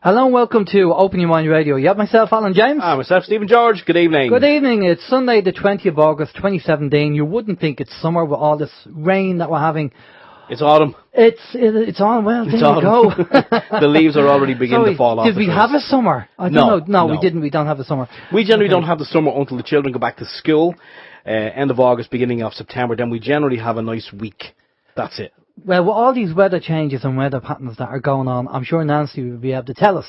Hello and welcome to Open Your Mind Radio. You have myself, Alan James. Myself, Stephen George. Good evening. Good evening. It's Sunday the 20th of August 2017. You wouldn't think it's summer with all this rain that we're having. It's autumn. It's on. Well, there you go. The leaves are already beginning to fall off. Did we have a summer? I don't know. No, we didn't. We don't have a summer. We generally don't have the summer until the children go back to school. End of August, beginning of September. Then we generally have a nice week. That's it. Well, with all these weather changes and weather patterns that are going on, I'm sure Nancy will be able to tell us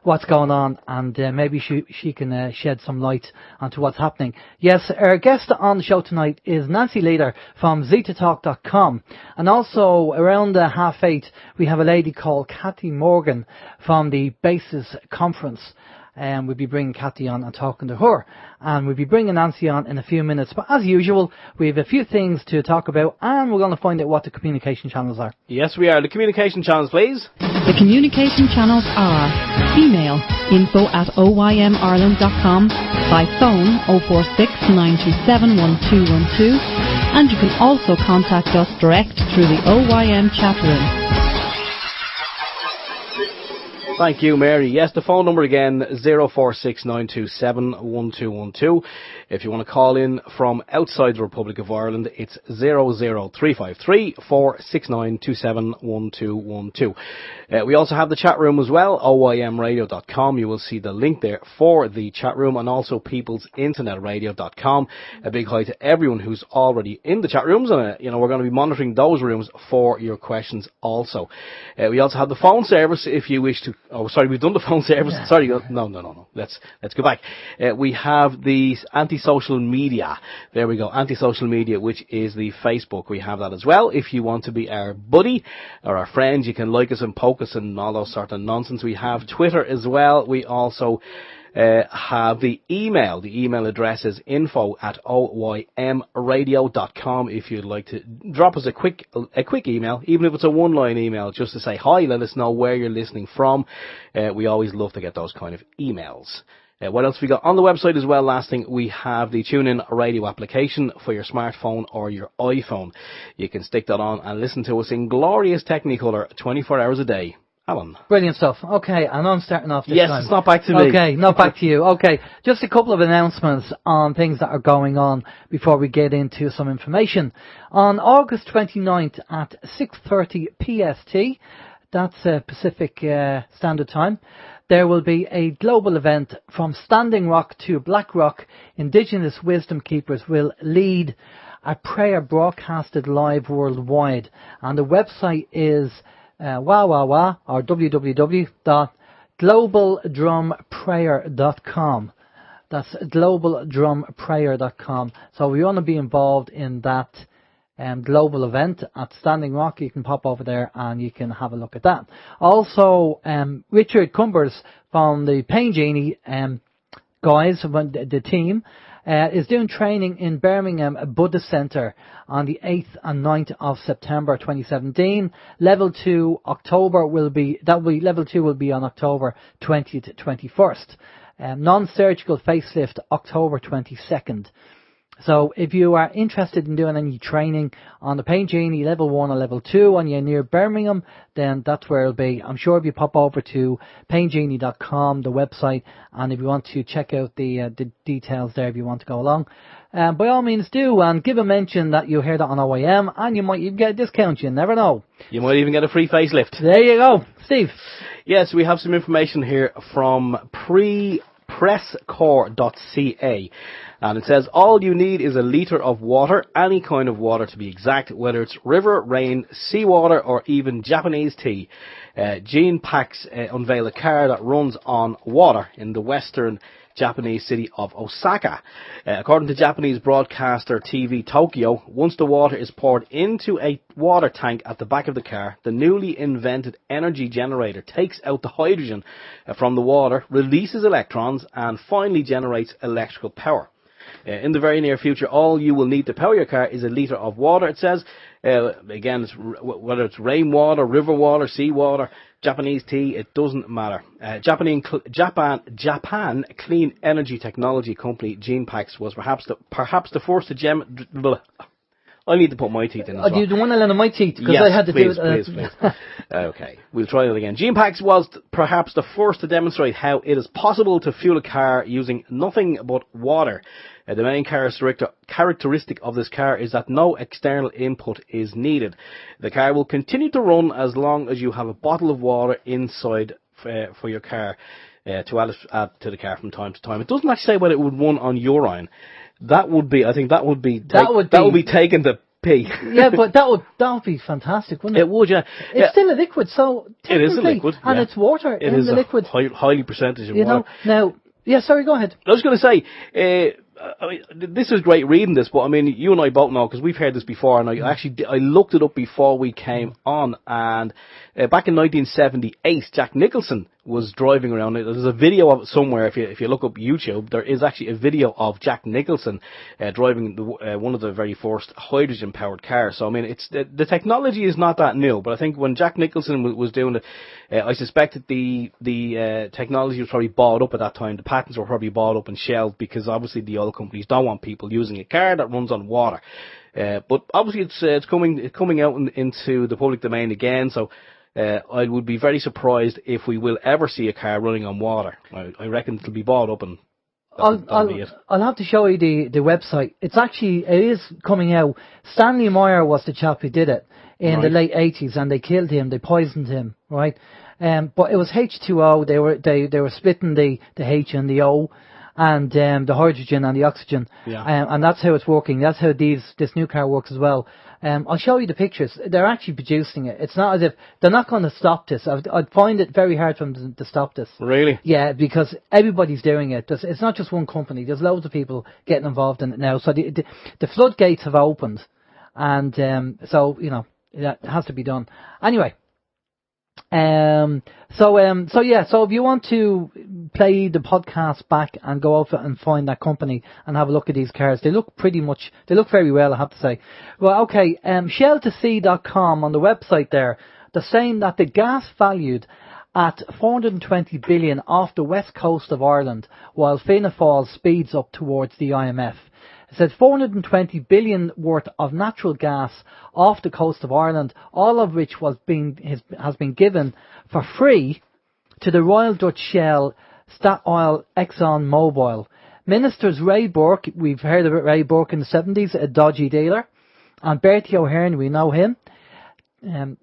what's going on, and maybe she can shed some light onto what's happening. Yes, our guest on the show tonight is Nancy Leader from ZetaTalk.com, and also around 8:30 we have a lady called Cathi Morgan from the Basis Conference. And we'll be bringing Cathi on and talking to her. And we'll be bringing Nancy on in a few minutes. But as usual, we have a few things to talk about, and we're going to find out what the communication channels are. Yes, we are. The communication channels, please. The communication channels are email info@oymireland.com, by phone 046 927 1212, and you can also contact us direct through the OYM chat room. Thank you, Mary. Yes, the phone number again, 0469271212. If you want to call in from outside the Republic of Ireland, it's 00353 469 271212. We also have the chat room as well, OYMradio.com. You will see the link there for the chat room, and also peoplesinternetradio.com. A big hi to everyone who's already in the chat rooms, and we're going to be monitoring those rooms for your questions also. We also have the phone service if you wish to. Oh, sorry, we've done the phone service. Yeah. Sorry, no. Let's go back. We have the anti-social media. There we go, anti-social media, which is the Facebook. We have that as well. If you want to be our buddy or our friend, you can like us and poke us and all those sort of nonsense. We have Twitter as well. We also have the email. The email address is info@oymradio.com. If you'd like to drop us a quick email, even if it's a one-line email, just to say hi, let us know where you're listening from. We always love to get those kind of emails. What else we got on the website as well? Last thing, we have the TuneIn Radio application for your smartphone or your iPhone. You can stick that on and listen to us in glorious Technicolor 24 hours a day. Alan. Brilliant stuff. Okay, and I'm starting off this time. Yes, it's not back to me. Okay, not back to you. Okay, just a couple of announcements on things that are going on before we get into some information. On August 29th at 6:30 PST, that's Pacific Standard Time, there will be a global event from Standing Rock to Black Rock. Indigenous Wisdom Keepers will lead a prayer broadcasted live worldwide, and the website is or www.globaldrumprayer.com. That's globaldrumprayer.com. So we want to be involved in that global event at Standing Rock. You can pop over there and you can have a look at that. Also, Richard Cumbers from the Pain Genie guys, the team, is doing training in Birmingham Buddhist Centre on the 8th and 9th of September 2017. Level 2 will be on October 20th to 21st. Non-surgical facelift October 22nd. So if you are interested in doing any training on the Pain Genie Level 1 or Level 2 and you're near Birmingham, then that's where it'll be. I'm sure if you pop over to paingenie.com, the website, and if you want to check out the details there if you want to go along, by all means do, and give a mention that you heard it on OYM, and you might even get a discount. You never know. You might even get a free facelift. There you go. Steve. Yes, we have some information here from presscore.ca. And it says, all you need is a litre of water, any kind of water to be exact, whether it's river, rain, seawater, or even Japanese tea. Gene Packs unveil a car that runs on water in the western Japanese city of Osaka. According to Japanese broadcaster TV Tokyo, once the water is poured into a water tank at the back of the car, the newly invented energy generator takes out the hydrogen from the water, releases electrons, and finally generates electrical power. In the very near future, all you will need to power your car is a litre of water, it says. Again, whether it's rainwater, river water, seawater, Japanese tea, it doesn't matter. Japan Clean Energy Technology Company, Gene Packs, was perhaps the first to I need to put my teeth in as well. Do you want to lend my teeth? Because yes, I had to please, do it. please. Okay, we'll try it again. GenePax was perhaps the first to demonstrate how it is possible to fuel a car using nothing but water. The main characteristic of this car is that no external input is needed. The car will continue to run as long as you have a bottle of water inside for your car to add to the car from time to time. It doesn't actually say whether it would run on urine. That would be taken to pee. Yeah, but that would be fantastic, wouldn't it? It would, yeah. It's still a liquid, so it is a liquid, and it's water in the liquid. Highly percentage of water. Now, yeah. Sorry, go ahead. I was going to say. I mean, this is great reading this, but I mean, you and I both know, because we've heard this before, and I looked it up before we came on, and back in 1978, Jack Nicholson was driving around. There's a video of it somewhere. If you look up YouTube, there is actually a video of Jack Nicholson driving one of the very first hydrogen powered cars. So I mean, it's the technology is not that new, but I think when Jack Nicholson was doing it, I suspect that the technology was probably bought up at that time. The patents were probably bought up and shelved, because obviously the oil companies don't want people using a car that runs on water. But obviously it's coming out into the public domain again. So I would be very surprised if we will ever see a car running on water. I reckon it'll be bought up, and that'll be it. I'll have to show you the website. It is coming out. Stanley Meyer was the chap who did it in the late 80s, and they killed him. They poisoned him, right? But it was H2O. They were splitting the H and the O, and the hydrogen and the oxygen. Yeah. And that's how it's working. That's how this new car works as well. I'll show you the pictures. They're actually producing it. It's not as if they're not going to stop this. I'd find it very hard for them to stop this. Really? Yeah, because everybody's doing it. It's not just one company. There's loads of people getting involved in it now. So the floodgates have opened, and so that has to be done. Anyway. So if you want to play the podcast back and go over and find that company and have a look at these cars, they look very well, I have to say. Well, okay, shell2c.com on the website there, they're saying that the gas valued at 420 billion off the west coast of Ireland, while Fianna Fáil speeds up towards the IMF. It said 420 billion worth of natural gas off the coast of Ireland, all of which has been given for free to the Royal Dutch Shell, Statoil, Exxon Mobil. Ministers Ray Burke, we've heard about Ray Burke in the 70s, a dodgy dealer, and Bertie O'Hearn, we know him,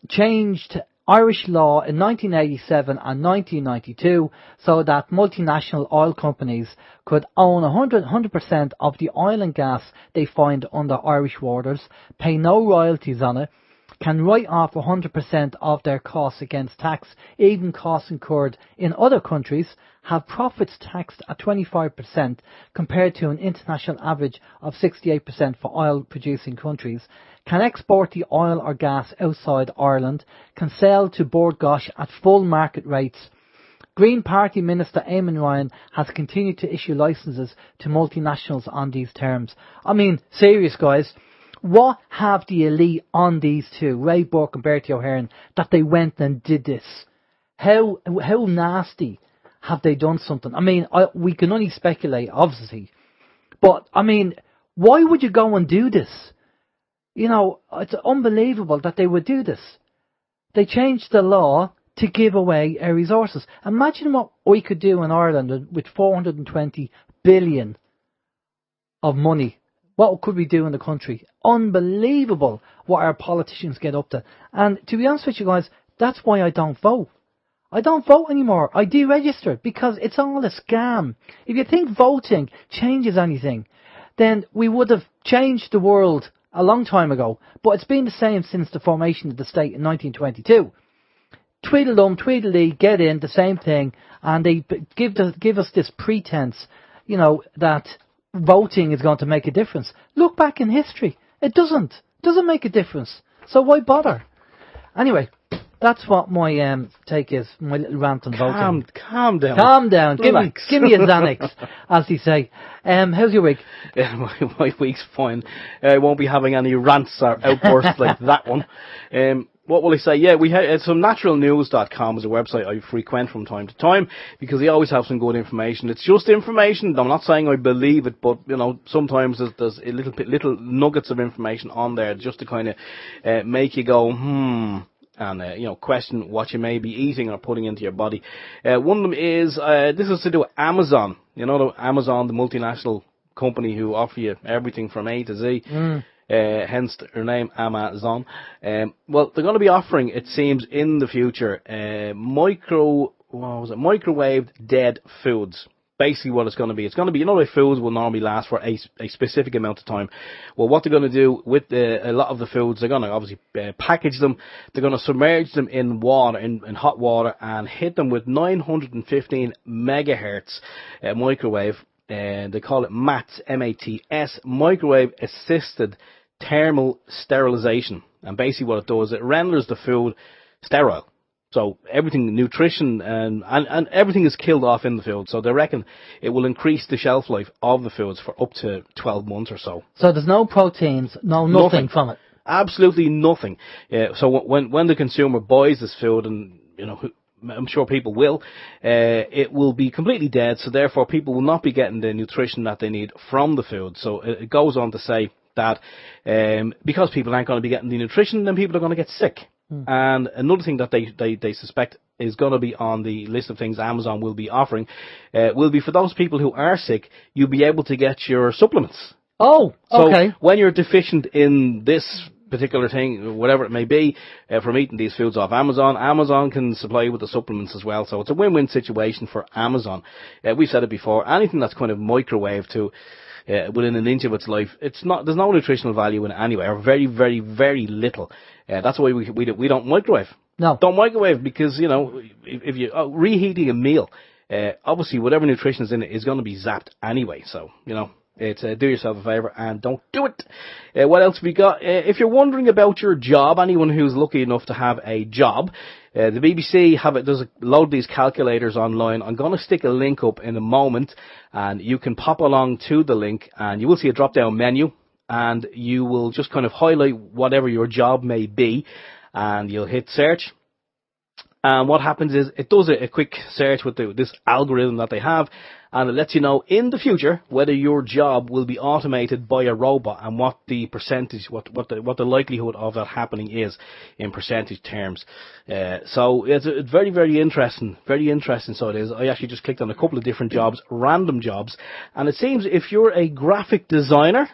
changed Irish law in 1987 and 1992 so that multinational oil companies could own 100% of the oil and gas they find under Irish waters, pay no royalties on it, can write off 100% of their costs against tax, even costs incurred in other countries, have profits taxed at 25% compared to an international average of 68% for oil-producing countries, can export the oil or gas outside Ireland, can sell to Bord Gáis at full market rates. Green Party Minister Eamon Ryan has continued to issue licences to multinationals on these terms. I mean, serious guys, what have the elite on these two, Ray Burke and Bertie O'Hearn, that they went and did this? How nasty have they done something? I mean, we can only speculate, obviously. But, I mean, why would you go and do this? It's unbelievable that they would do this. They changed the law to give away our resources. Imagine what we could do in Ireland with 420 billion of money. What could we do in the country? Unbelievable what our politicians get up to. And to be honest with you guys, that's why I don't vote. I don't vote anymore. I deregister because it's all a scam. If you think voting changes anything, then we would have changed the world a long time ago, but it's been the same since the formation of the state in 1922. Tweedledum, Tweedledee, get in, the same thing, and they give us this pretense, that voting is going to make a difference. Look back in history. It doesn't make a difference. So why bother? Anyway, that's what my take is, my little rant on voting. Calm down. Calm down. Give me a Xanax, as they say. How's your week? Yeah, my week's fine. I won't be having any rants or outbursts like that one. what will I say? Yeah, we had some naturalnews.com is a website I frequent from time to time because they always have some good information. It's just information. I'm not saying I believe it, but sometimes there's a little nuggets of information on there just to kind of make you go and question what you may be eating or putting into your body. One of them is this is to do with Amazon. Amazon, the multinational company who offer you everything from A to Z. Hence her name, Amazon. Well, they're going to be offering, it seems, in the future, microwaved dead foods. Basically what it's going to be. It's going to be, like foods will normally last for a specific amount of time. Well, what they're going to do with a lot of the foods, they're going to obviously package them. They're going to submerge them in water, in hot water, and hit them with 915 megahertz microwave. They call it MATS, M-A-T-S, microwave assisted thermal sterilization. And basically what it does, it renders the food sterile. So everything, nutrition and everything is killed off in the food. So they reckon it will increase the shelf life of the foods for up to 12 months or so. So there's no proteins, nothing from it? Absolutely nothing. So when the consumer buys this food, and I'm sure people will, it will be completely dead, so therefore people will not be getting the nutrition that they need from the food. So it goes on to say that because people aren't going to be getting the nutrition, then people are going to get sick. And another thing that they suspect is going to be on the list of things Amazon will be offering will be for those people who are sick, you'll be able to get your supplements. Oh, okay. So when you're deficient in this particular thing, whatever it may be, from eating these foods off Amazon, Amazon can supply you with the supplements as well. So it's a win-win situation for Amazon. We've said it before, anything that's kind of microwave to within an inch of its life, there's no nutritional value in it anyway, or very, very, very little. That's why we don't microwave. No. Don't microwave because, if you're reheating a meal, obviously whatever nutrition is in it is going to be zapped anyway. So, it's do yourself a favour and don't do it. What else have we got? If you're wondering about your job, anyone who's lucky enough to have a job, the BBC does a load of these calculators online. I'm going to stick a link up in a moment, and you can pop along to the link, and you will see a drop-down menu, and you will just kind of highlight whatever your job may be, and you'll hit search. And what happens is it does a quick search with this algorithm that they have, and it lets you know in the future whether your job will be automated by a robot and what the percentage, what the likelihood of that happening is in percentage terms. So it's very, very interesting. Very interesting. So it is. I actually just clicked on a couple of different jobs, random jobs, and it seems if you're a graphic designer,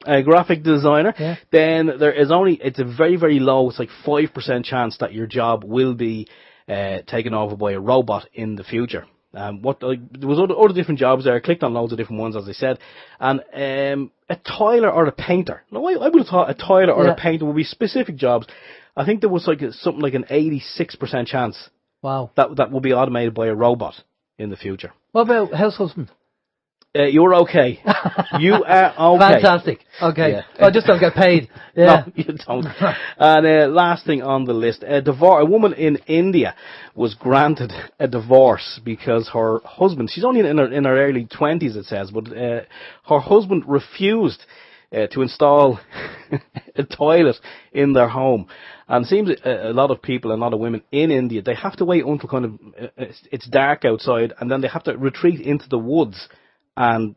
yeah, then there is it's a very, very low, it's like 5% chance that your job will be taken over by a robot in the future. There was other different jobs there. I clicked on loads of different ones, as I said, and a tiler or a painter. Now, I would have thought a tiler or a painter would be specific jobs. I think there was something like an 86% chance. Wow. That will be automated by a robot in the future. What about house husband? You're okay. You are okay. Fantastic. Okay. Yeah. I just don't get paid. Yeah. No, you don't. And last thing on the list, a woman in India was granted a divorce because her husband, she's only in her early 20s, it says, but her husband refused to install a toilet in their home. And it seems a lot of people, a lot of women in India, they have to wait until kind of it's dark outside, and then they have to retreat into the woods and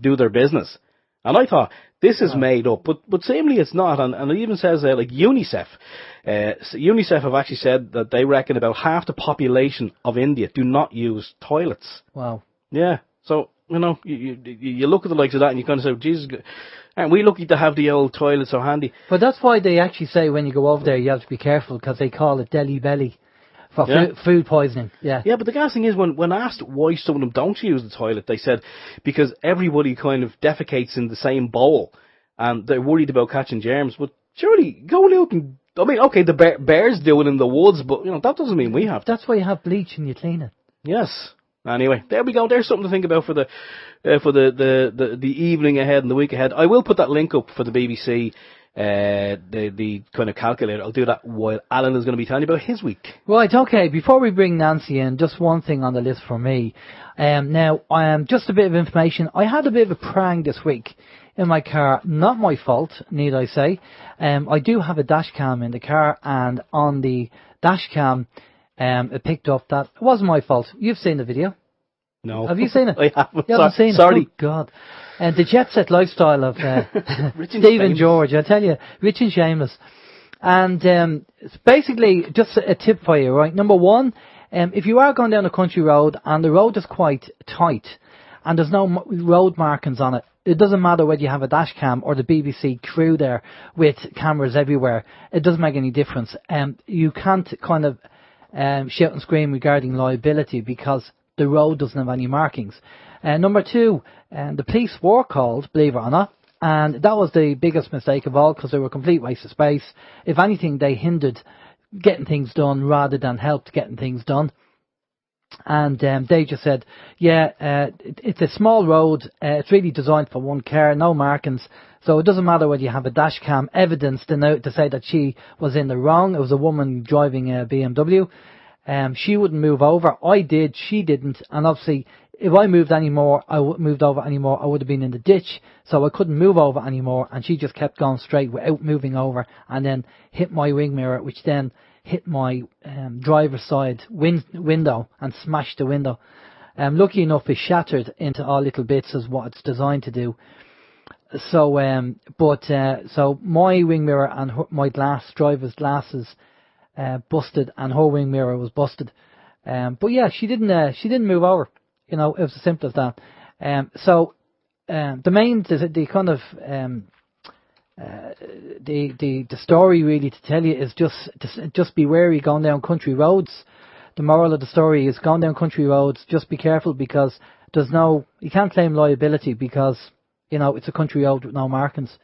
do their business. And I thought, this is made up, but seemingly it's not. And it even says like UNICEF. UNICEF have actually said that they reckon about half the population of India do not use toilets. Wow. Yeah. So, you look at the likes of that and you kind of say, Jesus, aren't we lucky to have the old toilet so handy? But that's why they actually say when you go over there, you have to be careful, because they call it Delhi belly. For food poisoning, yeah. Yeah, but the gas thing is, when asked why some of them don't use the toilet, they said because everybody kind of defecates in the same bowl, and they're worried about catching germs. But surely, go out and, okay, the bears do it in the woods, but, that doesn't mean we have to. That's why you have bleach and you clean it. Yes. Anyway, there we go. There's something to think about for the evening ahead and the week ahead. I will put that link up for the BBC. The kind of calculator. I'll do that while Alan is going to be telling you about his week. Right, okay. Before we bring Nancy in, just one thing on the list for me. Now, just a bit of information. I had a bit of a prang this week. in my car. Not my fault, need I say. I do have a dash cam in the car, and on the dash cam, it picked up that it wasn't my fault. You've seen the video. No. Have you seen it? I haven't. You haven't seen Sorry. it? Oh, God. And the jet set lifestyle of Rich and Stephen famous. George, I tell you, rich and shameless. And it's basically just a tip for you, right? Number one, if you are going down a country road and the road is quite tight and there's no road markings on it, it doesn't matter whether you have a dash cam or the BBC crew there with cameras everywhere. It doesn't make any difference. You can't kind of shout and scream regarding liability because the road doesn't have any markings. Number two, the police were called, believe it or not, and that was the biggest mistake of all because they were a complete waste of space. If anything, they hindered getting things done rather than helped getting things done. And they just said, it's a small road, it's really designed for one car, no markings, so it doesn't matter whether you have a dash cam evidence to say that she was in the wrong. It was a woman driving a BMW. She wouldn't move over. I did, she didn't, and obviously if I moved over anymore, I would have been in the ditch, so I couldn't move over anymore, and she just kept going straight without moving over, and then hit my wing mirror, which then hit my driver's side window and smashed the window. Lucky enough, it shattered into all little bits as what it's designed to do. So, so my wing mirror and my driver's glasses busted, and her wing mirror was busted. But yeah, she didn't move over. You know, it was as simple as that. The kind of the story really to tell you is just be wary going down country roads. The moral of the story is going down country roads, just be careful because you can't claim liability because, you know, it's a country road with no markings.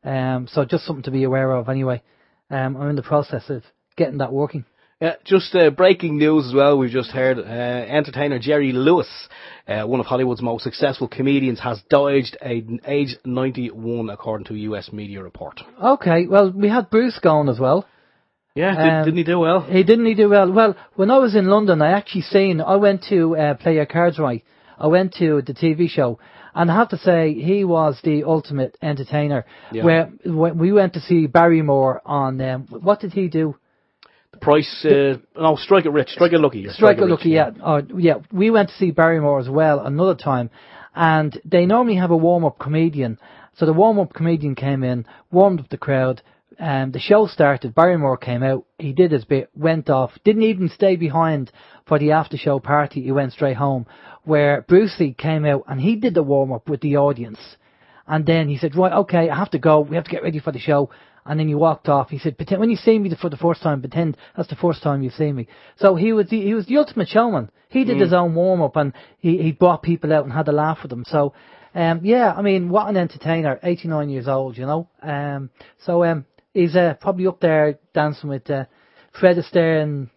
So just something to be aware of anyway. I'm in the process of getting that working. Yeah, just breaking news as well. We've just heard entertainer Jerry Lewis, one of Hollywood's most successful comedians, has died at age 91, according to a US media report. Okay, well, we had Bruce going as well. Yeah, didn't he do well? He do well. Well, when I was in London, I went to Play Your Cards Right. I went to the TV show, and I have to say, he was the ultimate entertainer. Yeah. Where we went to see Barrymore on, what did he do? The Price, Strike It Rich, Strike It Lucky. Strike It Lucky, yeah. We went to see Barrymore as well another time, and they normally have a warm-up comedian. So the warm-up comedian came in, warmed up the crowd, and the show started. Barrymore came out, he did his bit, went off, didn't even stay behind for the after-show party, he went straight home, where Brucey came out and he did the warm-up with the audience. And then he said, right, okay, I have to go, we have to get ready for the show. And then he walked off. He said, pretend, when you see me for the first time, pretend that's the first time you've seen me. So he was the ultimate showman. He did his own warm-up, and he brought people out and had a laugh with them. So, I mean, what an entertainer, 89 years old, you know. He's probably up there dancing with Fred Astaire and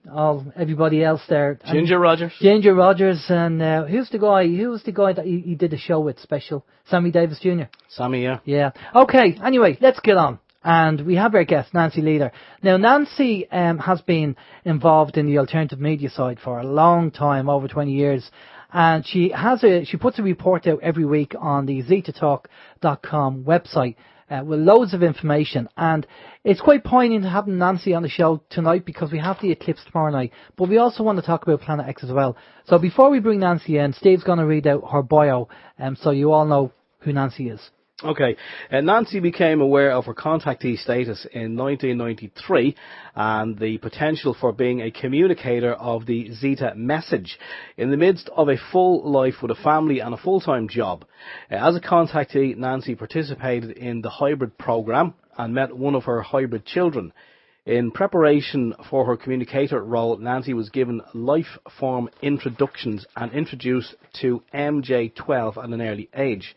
everybody else there. Ginger Rogers. Ginger Rogers, and who's the guy that he did a show with special? Sammy Davis Jr. Sammy, yeah. Yeah. Okay, anyway, let's get on. And we have our guest, Nancy Leader. Now, Nancy has been involved in the alternative media side for a long time, over 20 years. And she puts a report out every week on the zetatalk.com website with loads of information. And it's quite poignant having Nancy on the show tonight because we have the Eclipse tomorrow night. But we also want to talk about Planet X as well. So before we bring Nancy in, Steve's going to read out her bio so you all know who Nancy is. Okay, Nancy became aware of her contactee status in 1993 and the potential for being a communicator of the Zeta message in the midst of a full life with a family and a full-time job. As a contactee, Nancy participated in the hybrid program and met one of her hybrid children. In preparation for her communicator role, Nancy was given life form introductions and introduced to MJ12 at an early age.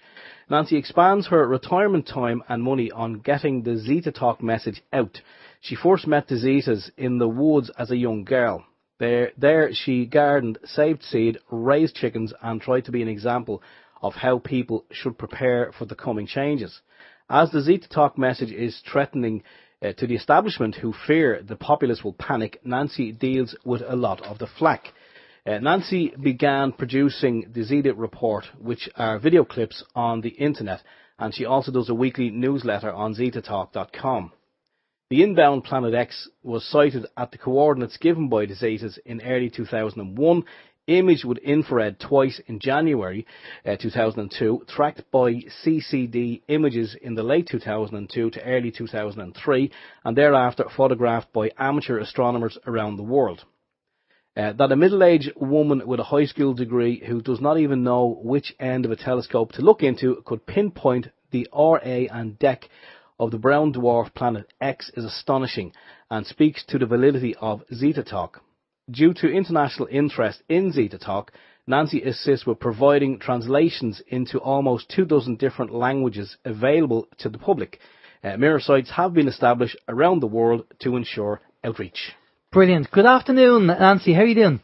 Nancy expands her retirement time and money on getting the Zeta Talk message out. She first met the Zetas in the woods as a young girl. There she gardened, saved seed, raised chickens and tried to be an example of how people should prepare for the coming changes. As the Zeta Talk message is threatening to the establishment who fear the populace will panic, Nancy deals with a lot of the flack. Nancy began producing the Zeta report, which are video clips on the internet, and she also does a weekly newsletter on zetatalk.com. The inbound Planet X was sighted at the coordinates given by the Zetas in early 2001, imaged with infrared twice in January 2002, tracked by CCD images in the late 2002 to early 2003, and thereafter photographed by amateur astronomers around the world. That a middle-aged woman with a high school degree who does not even know which end of a telescope to look into could pinpoint the RA and deck of the brown dwarf planet X is astonishing and speaks to the validity of Zeta Talk. Due to international interest in Zeta Talk, Nancy assists with providing translations into almost 24 different languages available to the public. Mirror sites have been established around the world to ensure outreach. Brilliant. Good afternoon, Nancy. How are you doing?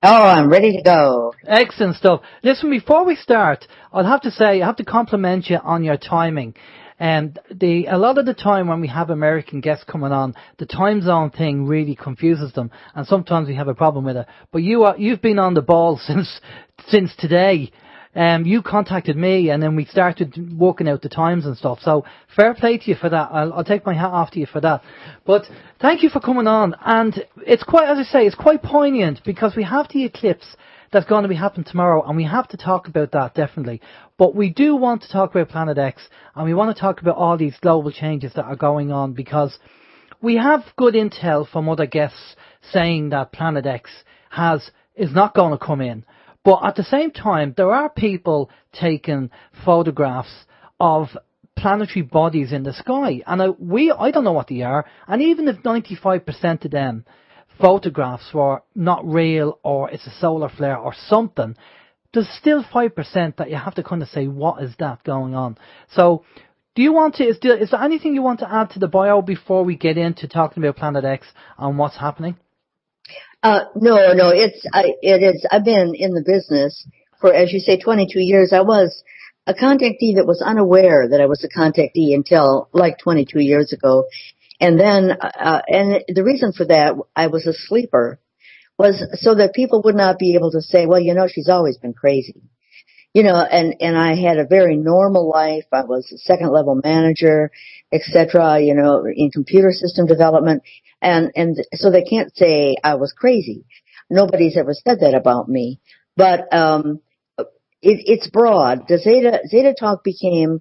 Oh, I'm ready to go. Excellent stuff. Listen, before we start, I'll have to say, I have to compliment you on your timing. And a lot of the time when we have American guests coming on, the time zone thing really confuses them, and sometimes we have a problem with it. But you've been on the ball since today. You contacted me, and then we started working out the times and stuff. So fair play to you for that. I'll take my hat off to you for that. But thank you for coming on. And it's quite, as I say, it's quite poignant because we have the eclipse that's going to be happening tomorrow, and we have to talk about that, definitely. But we do want to talk about Planet X, and we want to talk about all these global changes that are going on, because we have good intel from other guests saying that Planet X is not going to come in. But at the same time, there are people taking photographs of planetary bodies in the sky, and I don't know what they are, and even if 95% of them photographs were not real, or it's a solar flare or something, there's still 5% that you have to kind of say, what is that going on? So do you want to, is there anything you want to add to the bio before we get into talking about Planet X and what's happening? No, it is, I've been in the business for, as you say, 22 years. I was a contactee that was unaware that I was a contactee until like 22 years ago. And then, and the reason for that, I was a sleeper, was so that people would not be able to say, well, you know, she's always been crazy. You know, and I had a very normal life. I was a second level manager, etc., you know, in computer system development. And so they can't say I was crazy. Nobody's ever said that about me. But, it's broad. The Zeta Talk became,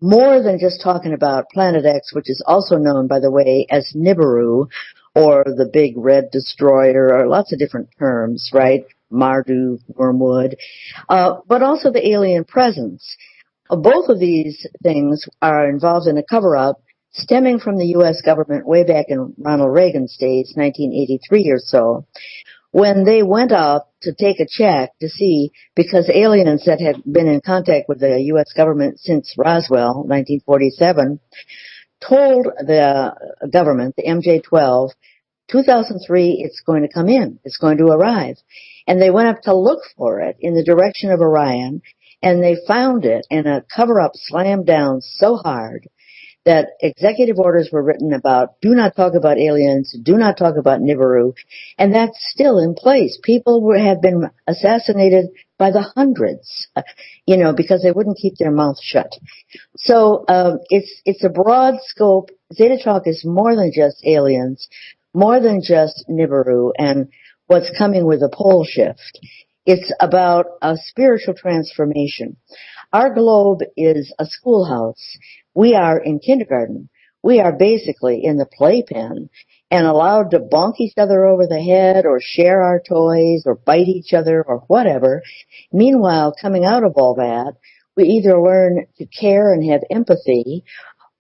more than just talking about Planet X, which is also known, by the way, as Nibiru, or the Big Red Destroyer, or lots of different terms, right? Marduk, Wormwood, but also the alien presence. Both of these things are involved in a cover-up stemming from the U.S. government way back in Ronald Reagan's days, 1983 or so, when they went up to take a check to see, because aliens that had been in contact with the U.S. government since Roswell, 1947, told the government, the MJ-12, 2003, it's going to come in. It's going to arrive. And they went up to look for it in the direction of Orion, and they found it, and a cover-up slammed down so hard that executive orders were written about, do not talk about aliens, do not talk about Nibiru, and that's still in place. People have been assassinated by the hundreds, you know, because they wouldn't keep their mouth shut. So it's a broad scope. Zeta Talk is more than just aliens, more than just Nibiru and what's coming with the pole shift. It's about a spiritual transformation. Our globe is a schoolhouse. We are in kindergarten. We are basically in the playpen and allowed to bonk each other over the head or share our toys or bite each other or whatever. Meanwhile, coming out of all that, we either learn to care and have empathy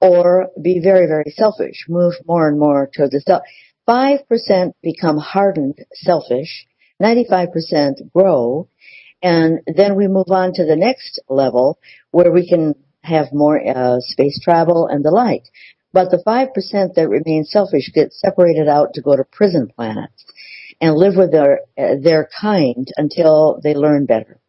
or be very, very selfish, move more and more to the self. 5% become hardened selfish, 95% grow, and then we move on to the next level where we can have more space travel and the like. But the 5% that remain selfish get separated out to go to prison planets and live with their kind until they learn better.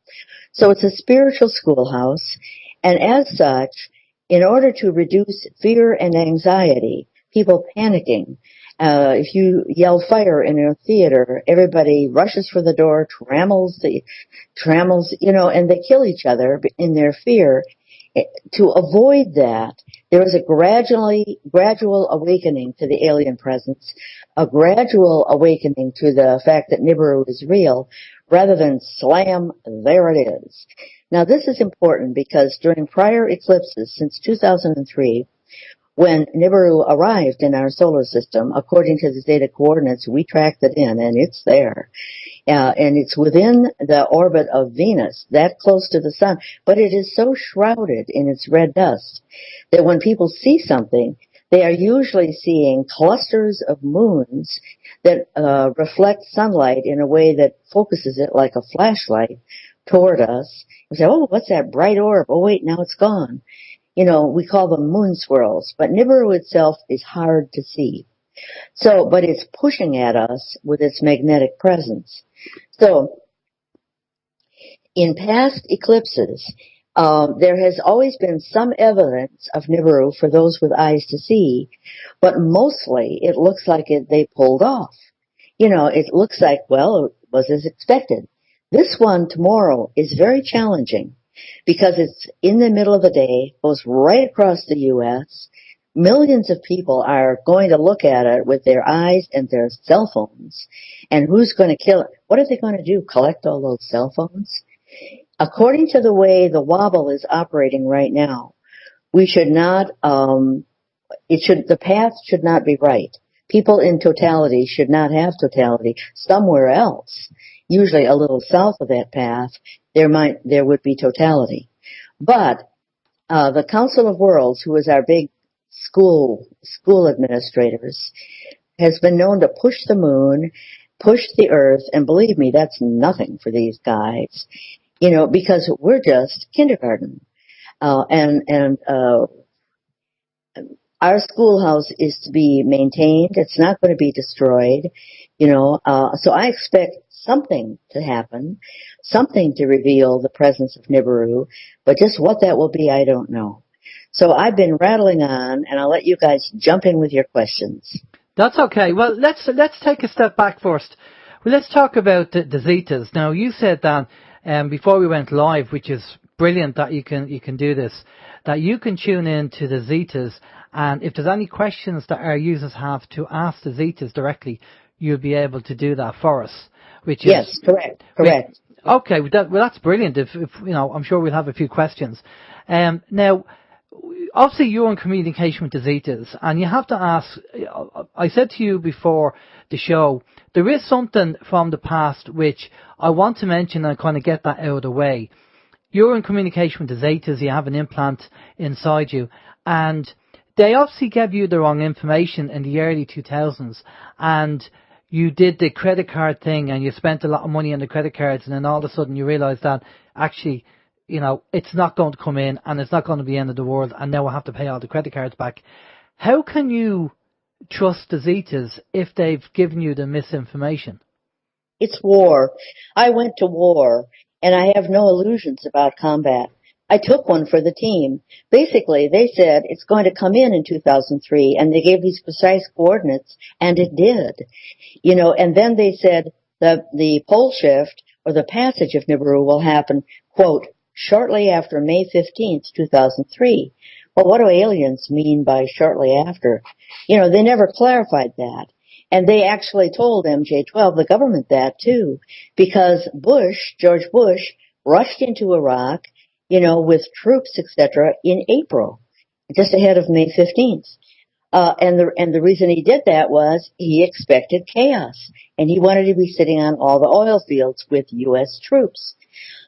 So it's a spiritual schoolhouse, and as such, in order to reduce fear and anxiety, people panicking, If you yell fire in a theater, everybody rushes for the door, trammels, and they kill each other in their fear. To avoid that, there is a gradual awakening to the alien presence, a gradual awakening to the fact that Nibiru is real, rather than slam, there it is. Now this is important because during prior eclipses since 2003, when Nibiru arrived in our solar system, according to the Zeta coordinates, we tracked it in, and it's there. And it's within the orbit of Venus, that close to the sun, but it is so shrouded in its red dust that when people see something, they are usually seeing clusters of moons that reflect sunlight in a way that focuses it like a flashlight toward us. We say, oh, what's that bright orb? Oh, wait, now it's gone. We call them moon swirls, but Nibiru itself is hard to see. So, but it's pushing at us with its magnetic presence. So, in past eclipses, there has always been some evidence of Nibiru for those with eyes to see, but mostly it looks like they pulled off. It looks like, well, it was as expected. This one tomorrow is very challenging because it's in the middle of the day, goes right across the U.S., millions of people are going to look at it with their eyes and their cell phones. And who's going to kill it? What are they going to do? Collect all those cell phones? According to the way the wobble is operating right now, we should not, the path should not be right. People in totality should not have totality. Somewhere else, usually a little south of that path, there would be totality. But, the Council of Worlds, who is our big school administrators, has been known to push the moon, push the earth, and believe me, that's nothing for these guys, because we're just kindergarten. Our schoolhouse is to be maintained. It's not going to be destroyed, so I expect something to happen, something to reveal the presence of Nibiru, but just what that will be, I don't know. So I've been rattling on, and I'll let you guys jump in with your questions. That's okay. Well, let's take a step back first. Well, let's talk about the Zetas. Now, you said that before we went live, which is brilliant that you can do this, that you can tune in to the Zetas, and if there's any questions that our users have to ask the Zetas directly, you'll be able to do that for us. Yes, correct. Okay, that's brilliant. If I'm sure we'll have a few questions. Now, obviously you're in communication with the Zetas, and you have to ask, I said to you before the show, there is something from the past which I want to mention and kind of get that out of the way. You're in communication with the Zetas, you have an implant inside you, and they obviously gave you the wrong information in the early 2000s, and you did the credit card thing and you spent a lot of money on the credit cards, and then all of a sudden you realised that actually, it's not going to come in and it's not going to be the end of the world, and now I have to pay all the credit cards back. How can you trust the Zetas if they've given you the misinformation? It's war. I went to war, and I have no illusions about combat. I took one for the team. Basically, they said it's going to come in 2003, and they gave these precise coordinates, and it did. And then they said that the pole shift or the passage of Nibiru will happen, quote, shortly after May 15th, 2003. Well, what do aliens mean by shortly after? They never clarified that. And they actually told MJ-12, the government, that too, because George Bush, rushed into Iraq, with troops, etc., in April, just ahead of May 15th. And the reason he did that was he expected chaos, and he wanted to be sitting on all the oil fields with U.S. troops.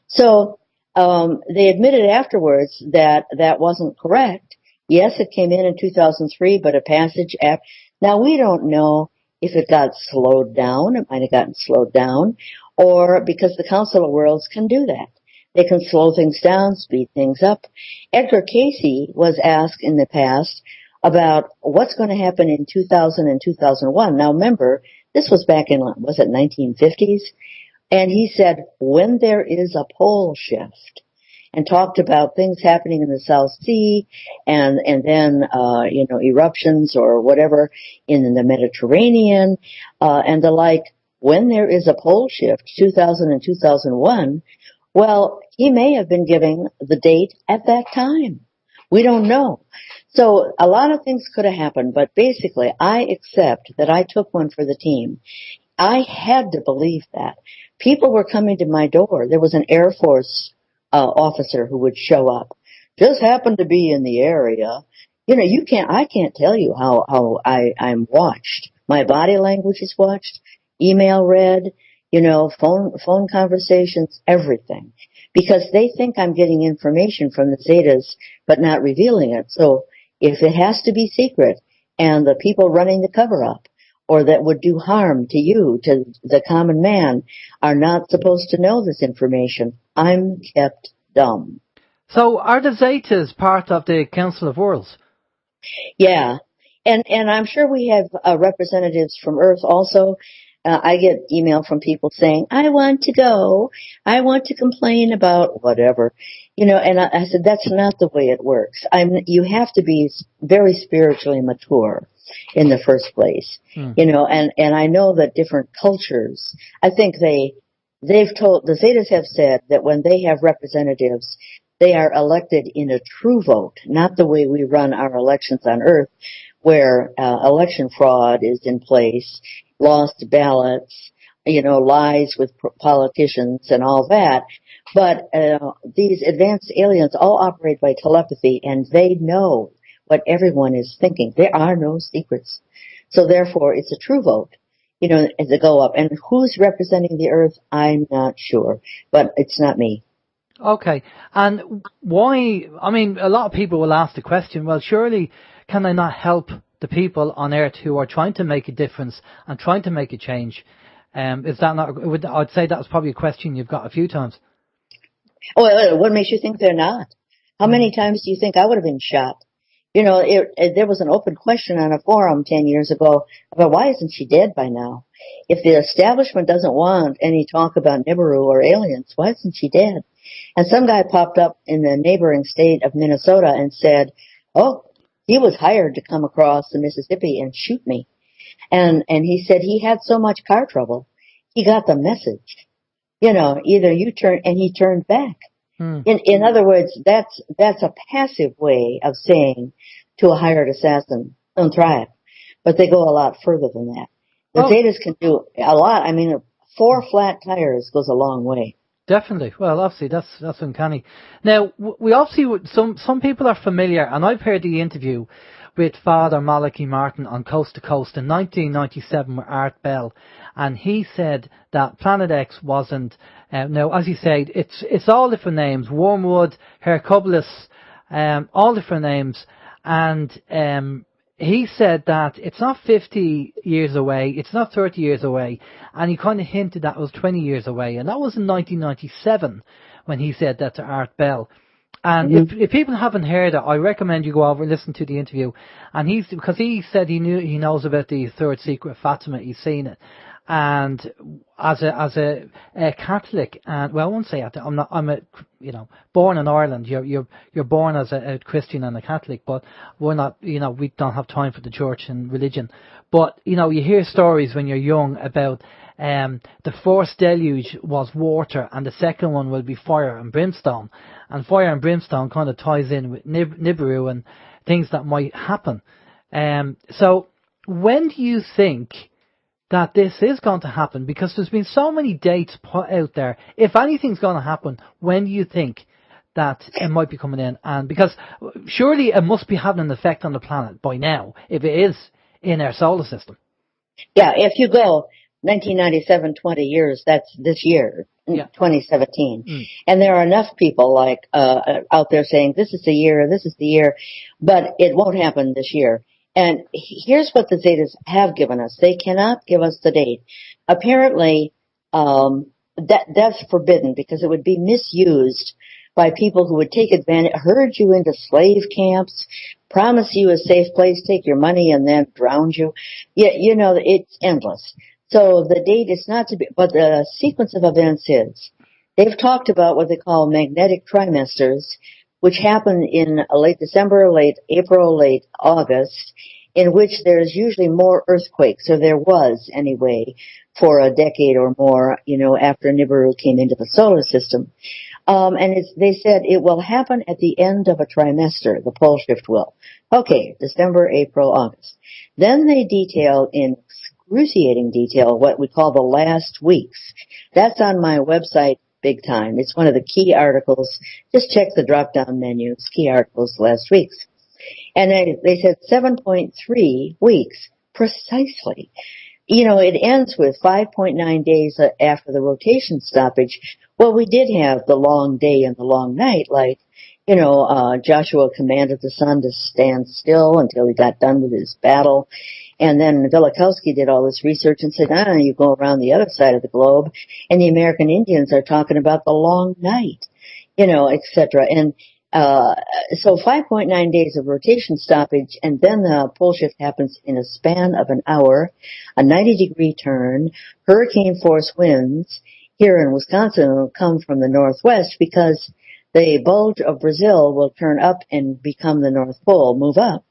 So they admitted afterwards that wasn't correct. Yes, it came in 2003, but a passage after. Now, we don't know if it got slowed down. It might have gotten slowed down, or because the Council of Worlds can do that. They can slow things down, speed things up. Edgar Casey was asked in the past about what's going to happen in 2000 and 2001. Now, remember, this was back in, was it 1950s? And he said, when there is a pole shift. and talked about things happening in the South Sea and then, eruptions or whatever in the Mediterranean, and the like. When there is a pole shift, 2000 and 2001, well, he may have been giving the date at that time. We don't know. So a lot of things could have happened, but basically I accept that I took one for the team. I had to believe that. People were coming to my door. There was an Air Force officer who would show up. Just happened to be in the area. I can't tell you how I'm watched. My body language is watched, email read, phone conversations, everything. Because they think I'm getting information from the Zetas, but not revealing it. So if it has to be secret, and the people running the cover-up, or that would do harm to you, to the common man, are not supposed to know this information, I'm kept dumb. So are the Zetas part of the Council of Worlds? Yeah. And I'm sure we have representatives from Earth also. I get email from people saying, I want to go. I want to complain about whatever. And I said, that's not the way it works. You have to be very spiritually mature in the first place. And I know that different cultures, I think the Zetas have said that when they have representatives, they are elected in a true vote, not the way we run our elections on Earth, where election fraud is in place, lost ballots, lies with politicians and all that. But these advanced aliens all operate by telepathy, and they know what everyone is thinking. There are no secrets. So therefore, it's a true vote, to go up. And who's representing the Earth, I'm not sure. But it's not me. Okay. And why, a lot of people will ask the question, well, surely can I not help the people on Earth who are trying to make a difference and trying to make a change? Is that not, I'd say that was probably a question you've got a few times. Oh, what makes you think they're not? How many times do you think I would have been shot? There was an open question on a forum 10 years ago about why isn't she dead by now? If the establishment doesn't want any talk about Nibiru or aliens, why isn't she dead? And some guy popped up in the neighboring state of Minnesota and said, oh, he was hired to come across the Mississippi and shoot me. And he said he had so much car trouble, he got the message. Either you turn, and he turned back. In other words, that's a passive way of saying to a hired assassin, don't try it. But they go a lot further than that. The Zetas can do a lot. 4 flat tires goes a long way. Definitely. Well, obviously, that's uncanny. Now, we obviously, some people are familiar, and I've heard the interview with Father Malachi Martin on Coast to Coast in 1997 with Art Bell, and he said that Planet X wasn't, now, as you said, it's all different names, Wormwood, Hercules, all different names, and he said that it's not 50 years away, it's not 30 years away, and he kind of hinted that it was 20 years away, and that was in 1997 when he said that to Art Bell. And if people haven't heard it, I recommend you go over and listen to the interview. And because he said he knows about the third secret of Fatima, he's seen it. And as a Catholic, and well, I won't say that. I'm born in Ireland. You're born as a Christian and a Catholic, but we're not. We don't have time for the church and religion. But you hear stories when you're young about the first deluge was water, and the second one will be fire and brimstone. And fire and brimstone kind of ties in with Nibiru and things that might happen. So when do you think that this is going to happen? Because there's been so many dates put out there. If anything's going to happen, when do you think that it might be coming in? And because surely it must be having an effect on the planet by now, if it is in our solar system. Yeah, if you go 1997, 20 years, that's this year, 2017. And there are enough people out there saying this is the year, but it won't happen this year. And here's what the Zetas have given us. They cannot give us the date. Apparently, that's forbidden because it would be misused by people who would take advantage, herd you into slave camps, promise you a safe place, take your money, and then drown you. Yeah, it's endless. So the date is not to be, but the sequence of events is they've talked about what they call magnetic trimesters, which happen in late December, late April, late August, in which there's usually more earthquakes, or there was anyway, for a decade or more, after Nibiru came into the solar system. They said it will happen at the end of a trimester, the pole shift will. Okay, December, April, August. Then they detail in excruciating detail what we call the last weeks. That's on my website big time. It's one of the key articles. Just check the drop-down menu. It's key articles last week's. And they said 7.3 weeks, precisely. It ends with 5.9 days after the rotation stoppage. Well, we did have the long day and the long night, like, Joshua commanded the sun to stand still until he got done with his battle. And then Velikovsky did all this research and said, you go around the other side of the globe, and the American Indians are talking about the long night, etc. And so 5.9 days of rotation stoppage, and then the pole shift happens in a span of an hour, a 90-degree turn, hurricane force winds here in Wisconsin will come from the northwest because the bulge of Brazil will turn up and become the North Pole, move up.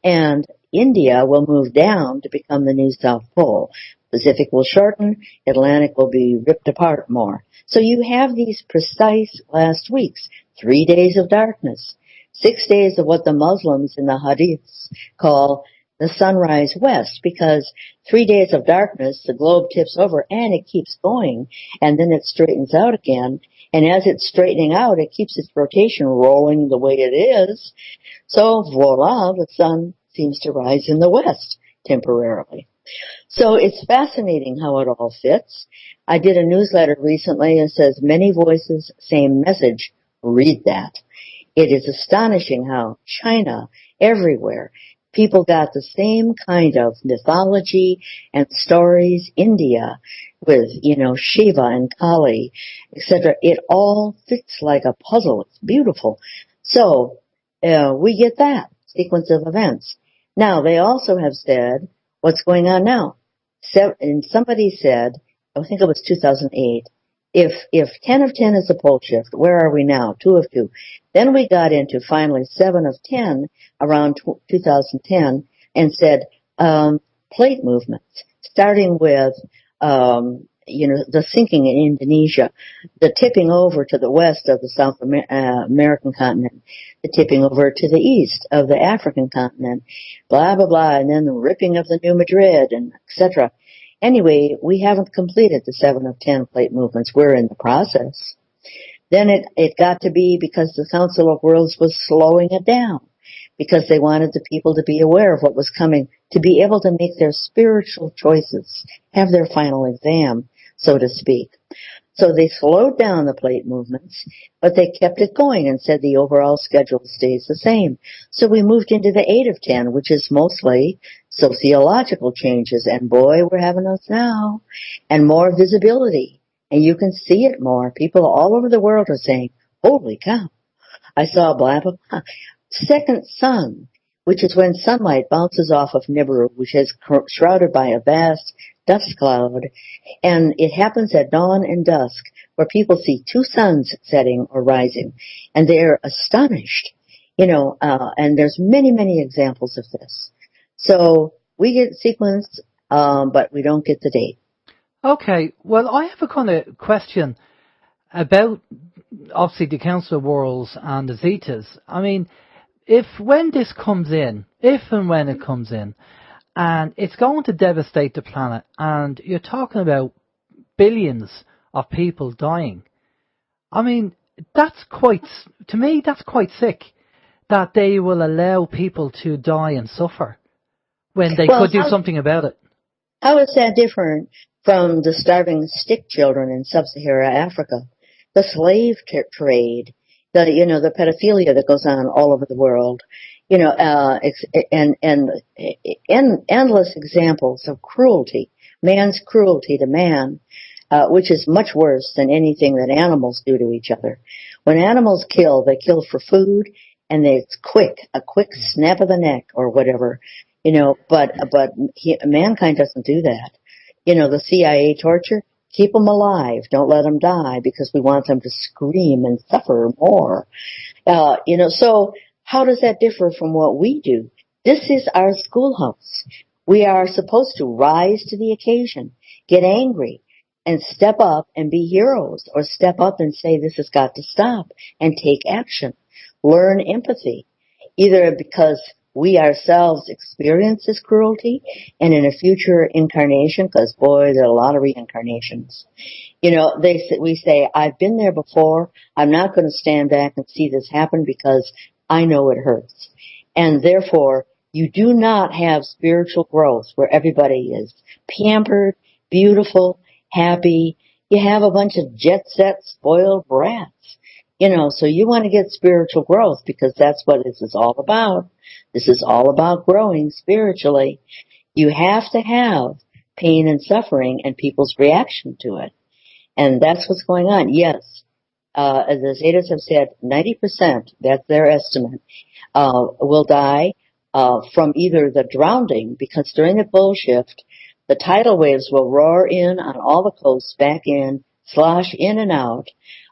And India will move down to become the new South Pole. Pacific will shorten, Atlantic will be ripped apart more. So you have these precise last weeks, 3 days of darkness, 6 days of what the Muslims in the Hadiths call the sunrise west, because 3 days of darkness, the globe tips over and it keeps going, and then it straightens out again. And as it's straightening out, it keeps its rotation rolling the way it is. So voila, the sun seems to rise in the west temporarily. So it's fascinating how it all fits. I did a newsletter recently that says, many voices, same message. Read that. It is astonishing how China, everywhere, people got the same kind of mythology and stories. India with, Shiva and Kali, etc. It all fits like a puzzle. It's beautiful. So we get that sequence of events. Now, they also have said, what's going on now? And somebody said, I think it was 2008, if 10 of 10 is a pole shift, where are we now? 2 of 2. Then we got into finally 7 of 10 around 2010 and said plate movements, starting with the sinking in Indonesia, the tipping over to the west of the South American continent, the tipping over to the east of the African continent, blah, blah, blah, and then the ripping of the New Madrid, and etc. Anyway, we haven't completed the 7 of 10 plate movements. We're in the process. Then it got to be because the Council of Worlds was slowing it down, because they wanted the people to be aware of what was coming, to be able to make their spiritual choices, have their final exam, so to speak. So they slowed down the plate movements, but they kept it going and said the overall schedule stays the same. So we moved into the 8 of 10, which is mostly sociological changes. And boy, we're having those now. And more visibility. And you can see it more. People all over the world are saying, holy cow, I saw blah, blah, blah. Second sun, which is when sunlight bounces off of Nibiru, which is shrouded by a vast dust cloud, and it happens at dawn and dusk, where people see 2 suns setting or rising, and they're astonished, and there's many, many examples of this. So we get sequenced, but we don't get the date. Okay, well, I have a kind of question about, obviously, the Council of Worlds and the Zetas. I mean, if and when it comes in, and it's going to devastate the planet, and you're talking about billions of people dying, I mean, that's quite sick that they will allow people to die and suffer when they could do something about it. How is that different from the starving stick children in sub-Saharan Africa, the slave trade, the pedophilia that goes on all over the world, and endless examples of cruelty, man's cruelty to man, which is much worse than anything that animals do to each other. When animals kill, they kill for food, and it's a quick snap of the neck or whatever, but mankind doesn't do that. The CIA torture, Keep them alive. Don't let them die because we want them to scream and suffer more. So how does that differ from what we do? This is our schoolhouse. We are supposed to rise to the occasion, get angry, and step up and be heroes, or step up and say this has got to stop and take action. Learn empathy, either because we ourselves experience this cruelty and in a future incarnation, because boy, there are a lot of reincarnations. We say, I've been there before. I'm not going to stand back and see this happen because I know it hurts. And therefore, you do not have spiritual growth where everybody is pampered, beautiful, happy. You have a bunch of jet-set, spoiled brats. So you want to get spiritual growth because that's what this is all about. This is all about growing spiritually. You have to have pain and suffering and people's reaction to it. And that's what's going on. Yes, as the Zetas have said, 90%, that's their estimate, will die from either the drowning, because during the pole shift, the tidal waves will roar in on all the coasts, back in, slosh in and out,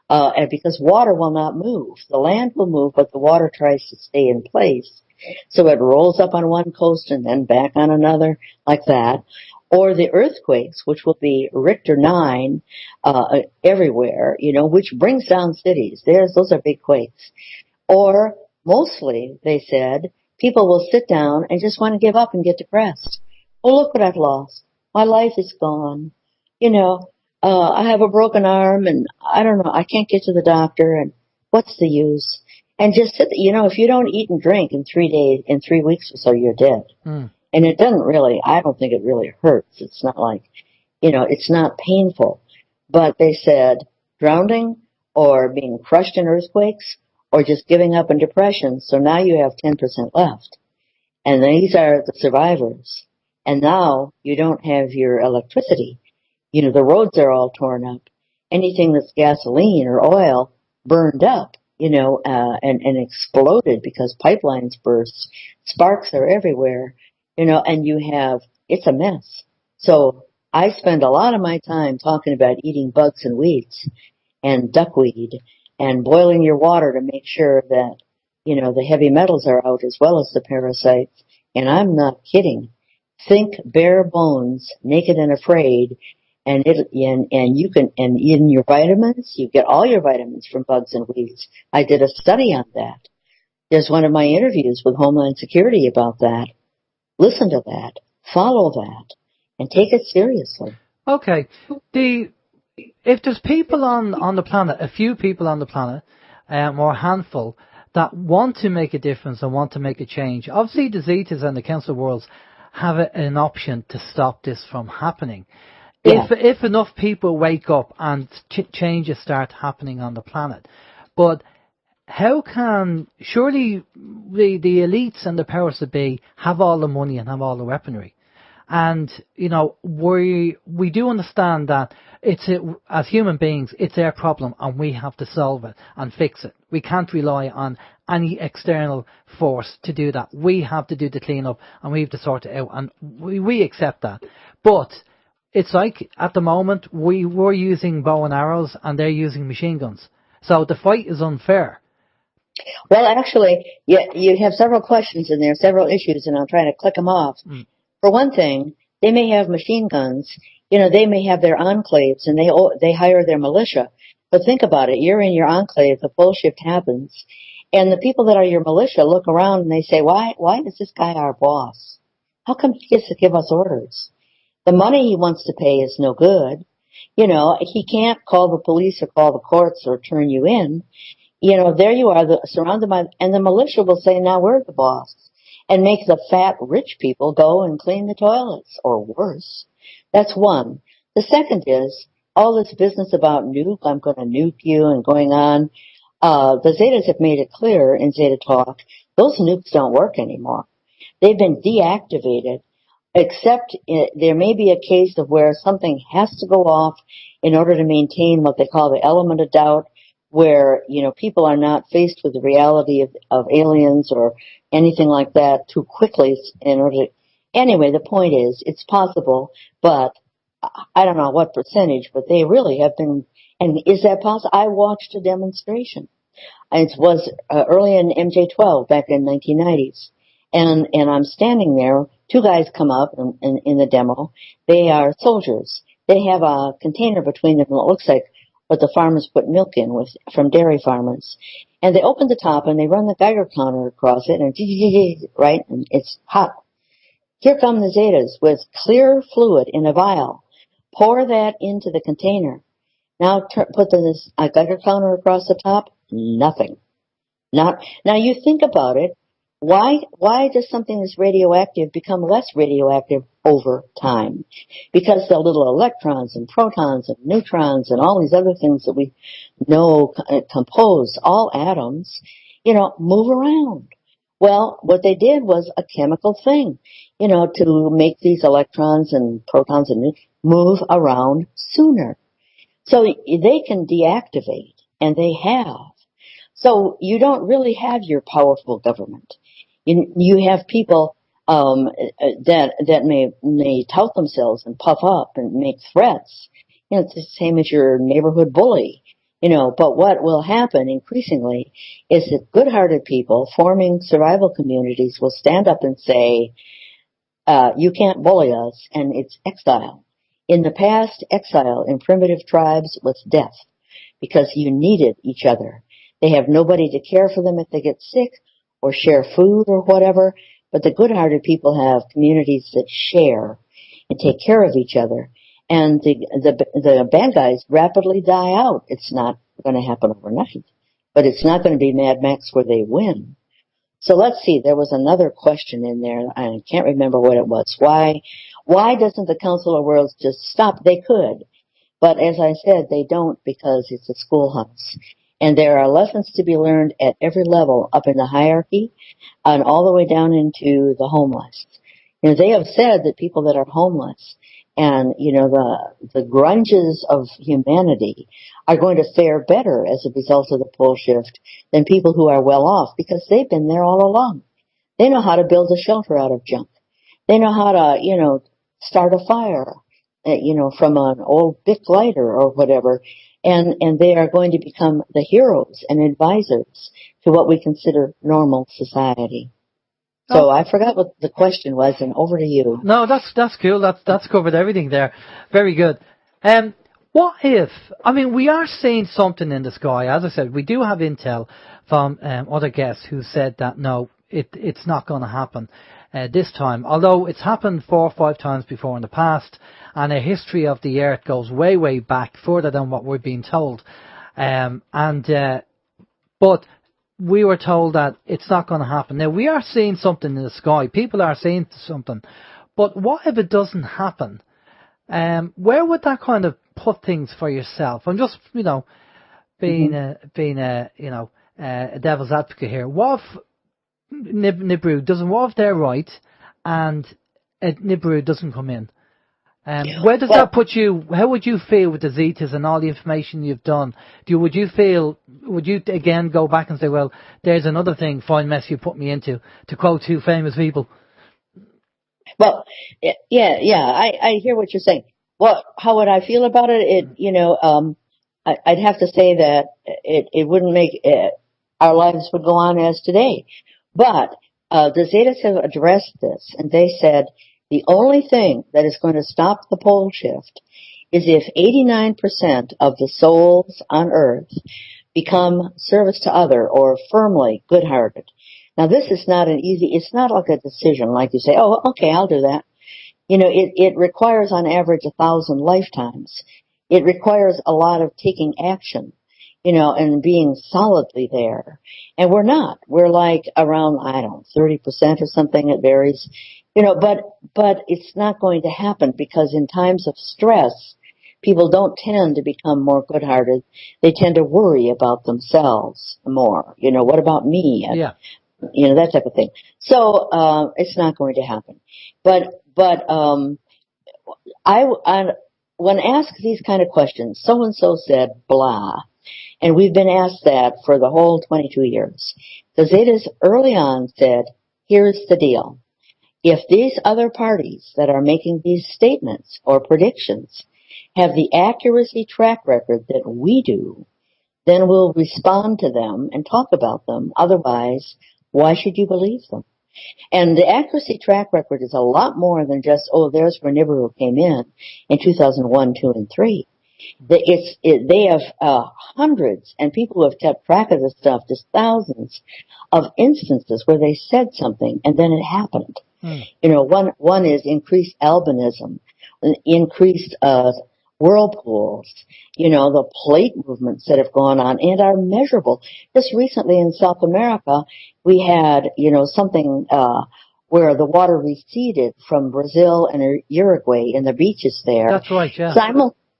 and because water will not move. The land will move, but the water tries to stay in place. So it rolls up on one coast and then back on another, like that. Or the earthquakes, which will be Richter 9 everywhere, which brings down cities. Those are big quakes. Or mostly, they said, people will sit down and just want to give up and get depressed. Oh, look what I've lost. My life is gone. I have a broken arm and I don't know, I can't get to the doctor and what's the use? And just sit, if you don't eat and drink in 3 days, in 3 weeks or so, you're dead. Mm. And it doesn't really, I don't think it really hurts. It's not like, it's not painful. But they said drowning or being crushed in earthquakes or just giving up in depression. So now you have 10% left. And these are the survivors. And now you don't have your electricity. The roads are all torn up. Anything that's gasoline or oil burned up, and exploded because pipelines burst. Sparks are everywhere, and it's a mess. So I spend a lot of my time talking about eating bugs and weeds and duckweed and boiling your water to make sure that, the heavy metals are out as well as the parasites. And I'm not kidding. Think bare bones, naked and afraid. And you can in your vitamins, you get all your vitamins from bugs and weeds. I did a study on that. There's one of my interviews with Homeland Security about that. Listen to that, follow that, and take it seriously. Okay. If there's people on the planet, a few people on the planet, or a handful, that want to make a difference and want to make a change, obviously the Zetas and the Council of Worlds have an option to stop this from happening. Yeah. If enough people wake up and changes start happening on the planet. But how can, surely the elites and the powers that be have all the money and have all the weaponry. And, we do understand that as human beings, it's their problem and we have to solve it and fix it. We can't rely on any external force to do that. We have to do the cleanup and we have to sort it out, and we accept that. But it's like, at the moment, we're using bow and arrows and they're using machine guns. So the fight is unfair. Well, actually, you have several questions in there, several issues, and I'm trying to click them off. Mm. For one thing, they may have machine guns. They may have their enclaves and they hire their militia. But think about it. You're in your enclave, the full shift happens, and the people that are your militia look around and they say, why is this guy our boss? How come he gets to give us orders? The money he wants to pay is no good. He can't call the police or call the courts or turn you in. There you are, surrounded by, and the militia will say, now we're the boss, and make the fat rich people go and clean the toilets, or worse. That's one. The second is, all this business about nuke, I'm going to nuke you, and going on. The Zetas have made it clear in Zeta Talk, those nukes don't work anymore. They've been deactivated. Except there may be a case of where something has to go off in order to maintain what they call the element of doubt, where, people are not faced with the reality of aliens or anything like that too quickly in order to... Anyway, the point is, it's possible, but I don't know what percentage, but they really have been. And is that possible? I watched a demonstration. It was early in MJ12 back in 1990s. And I'm standing there. Two guys come up in the demo. They are soldiers. They have a container between them that looks like what the farmers put milk in from dairy farmers. And they open the top and they run the Geiger counter across it and right? And it's hot. Here come the Zetas with clear fluid in a vial. Pour that into the container. Now put this Geiger counter across the top. Nothing. Now you think about it. Why does something that's radioactive become less radioactive over time? Because the little electrons and protons and neutrons and all these other things that we know compose all atoms, move around. Well, what they did was a chemical thing, to make these electrons and protons and move around sooner. So they can deactivate, and they have. So you don't really have your powerful government. You have people that may tout themselves and puff up and make threats. It's the same as your neighborhood bully. But what will happen increasingly is that good-hearted people forming survival communities will stand up and say, you can't bully us, and it's exile. In the past, exile in primitive tribes was death because you needed each other. They have nobody to care for them if they get sick or share food or whatever, but the good-hearted people have communities that share and take care of each other. And the bad guys rapidly die out. It's not going to happen overnight, but it's not going to be Mad Max where they win. So let's see, there was another question in there. I can't remember what it was. Why doesn't the Council of Worlds just stop? They could, but as I said, they don't because it's a schoolhouse. And there are lessons to be learned at every level up in the hierarchy and all the way down into the homeless. They have said that people that are homeless and, the grunges of humanity are going to fare better as a result of the pole shift than people who are well off because they've been there all along. They know how to build a shelter out of junk. They know how to, start a fire, from an old Bic lighter or whatever. And they are going to become the heroes and advisors to what we consider normal society. So I forgot what the question was, and over to you. No, that's cool. That's covered everything there. Very good. What if, we are seeing something in the sky. As I said, we do have intel from other guests who said that no, it's not going to happen this time. Although it's happened 4 or 5 times before in the past, and a history of the Earth goes way, way back, further than what we're being told. But we were told that it's not going to happen. Now, we are seeing something in the sky. People are seeing something. But what if it doesn't happen? Where would that kind of put things for yourself? I'm just, being a devil's advocate here. What if Nibiru doesn't, what if they're right and Nibiru doesn't come in? Where does that put you? How would you feel with the Zetas and all the information you've done? Would you again go back and say, well, there's another thing, fine mess you put me into, to quote 2 famous people? Well, yeah, I hear what you're saying. Well, how would I feel about it? I'd have to say that it wouldn't make our lives would go on as today. But the Zetas have addressed this, and they said the only thing that is going to stop the pole shift is if 89% of the souls on Earth become service to other or firmly good-hearted. Now, this is not it's not like a decision like you say, oh, okay, I'll do that. It requires on average 1,000 lifetimes. It requires a lot of taking action, and being solidly there. And we're not. We're like around, 30% or something. It varies, but it's not going to happen because in times of stress, people don't tend to become more good-hearted. They tend to worry about themselves more. What about me? Yeah. That type of thing. So, it's not going to happen. But when asked these kind of questions, so-and-so said blah. And we've been asked that for the whole 22 years. The Zetas early on said, here's the deal. If these other parties that are making these statements or predictions have the accuracy track record that we do, then we'll respond to them and talk about them. Otherwise, why should you believe them? And the accuracy track record is a lot more than just, there's where Nibiru came in 2001, 2, and 3. They have hundreds, and people who have kept track of this stuff, just thousands of instances where they said something and then it happened. One is increased albinism, increased whirlpools, the plate movements that have gone on and are measurable. Just recently in South America, we had, something where the water receded from Brazil and Uruguay in the beaches there. That's right, yeah.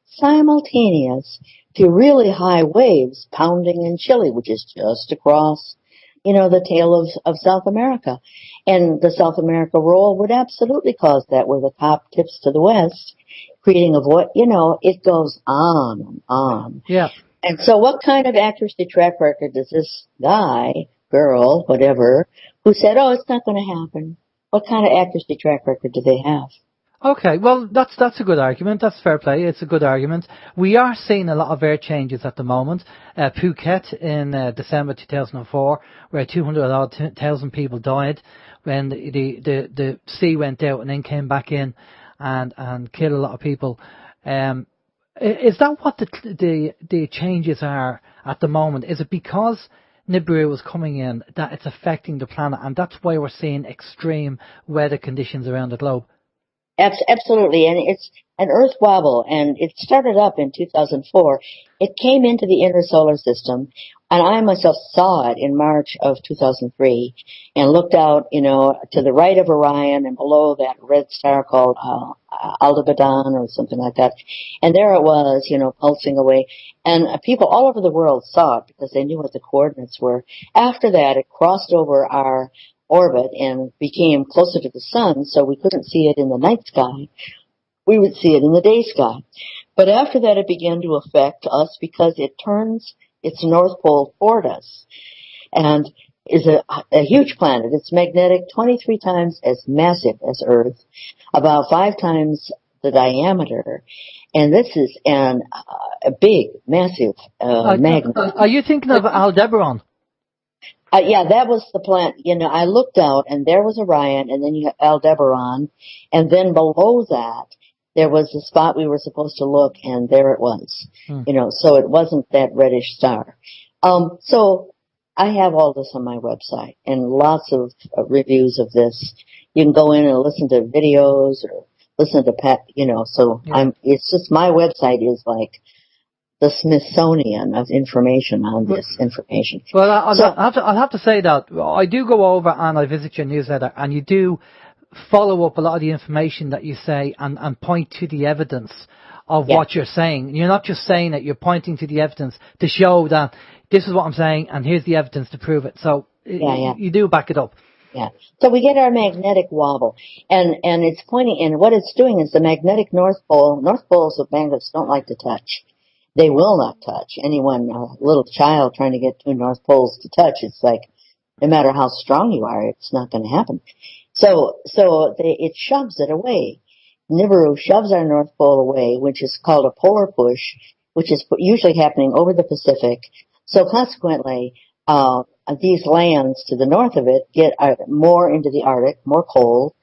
Simultaneous to really high waves pounding in Chile, which is just across, the tail of South America. And the South America roll would absolutely cause that, where the top tips to the west, creating a void, it goes on and on. Yeah. And so what kind of accuracy track record does this guy, girl, whatever, who said, it's not going to happen, what kind of accuracy track record do they have? Okay, well, that's a good argument. That's fair play. It's a good argument. We are seeing a lot of air changes at the moment. Phuket in December 2004, where 200,000 people died when the sea went out and then came back in and killed a lot of people. Is that what the changes are at the moment? Is it because Nibiru is coming in that it's affecting the planet, and that's why we're seeing extreme weather conditions around the globe? Absolutely, and it's an Earth wobble, and it started up in 2004. It came into the inner solar system, and I myself saw it in March of 2003, and looked out, to the right of Orion and below that red star called Aldebaran or something like that, and there it was, pulsing away, and people all over the world saw it because they knew what the coordinates were. After that, it crossed over our orbit and became closer to the sun, so we couldn't see it in the night sky. We would see it in the day sky. But after that, it began to affect us because it turns its north pole toward us and is a huge planet. It's magnetic, 23 times as massive as Earth, about 5 times the diameter, and this is a big, massive magnet. Are you thinking of Aldebaran? Yeah, that was the planet. I looked out, and there was Orion, and then you have Aldebaran, and then below that, there was the spot we were supposed to look, and there it was. So it wasn't that reddish star. So I have all this on my website, and lots of reviews of this. You can go in and listen to videos, or listen to so yeah. It's just, my website is like the Smithsonian of information on this information. Well, I'll have to say that I do go over and I visit your newsletter, and you do follow up a lot of the information that you say and point to the evidence of what you're saying. You're not just saying it, you're pointing to the evidence to show that this is what I'm saying and here's the evidence to prove it. So you do back it up. Yeah. So we get our magnetic wobble, and it's pointing, and what it's doing is the magnetic North poles of magnets don't like to touch. They will not touch. Anyone, a little child trying to get 2 North Poles to touch, it's like, no matter how strong you are, it's not going to happen. So it shoves it away. Nibiru shoves our North Pole away, which is called a polar push, which is usually happening over the Pacific. So consequently, these lands to the north of it get more into the Arctic, more cold,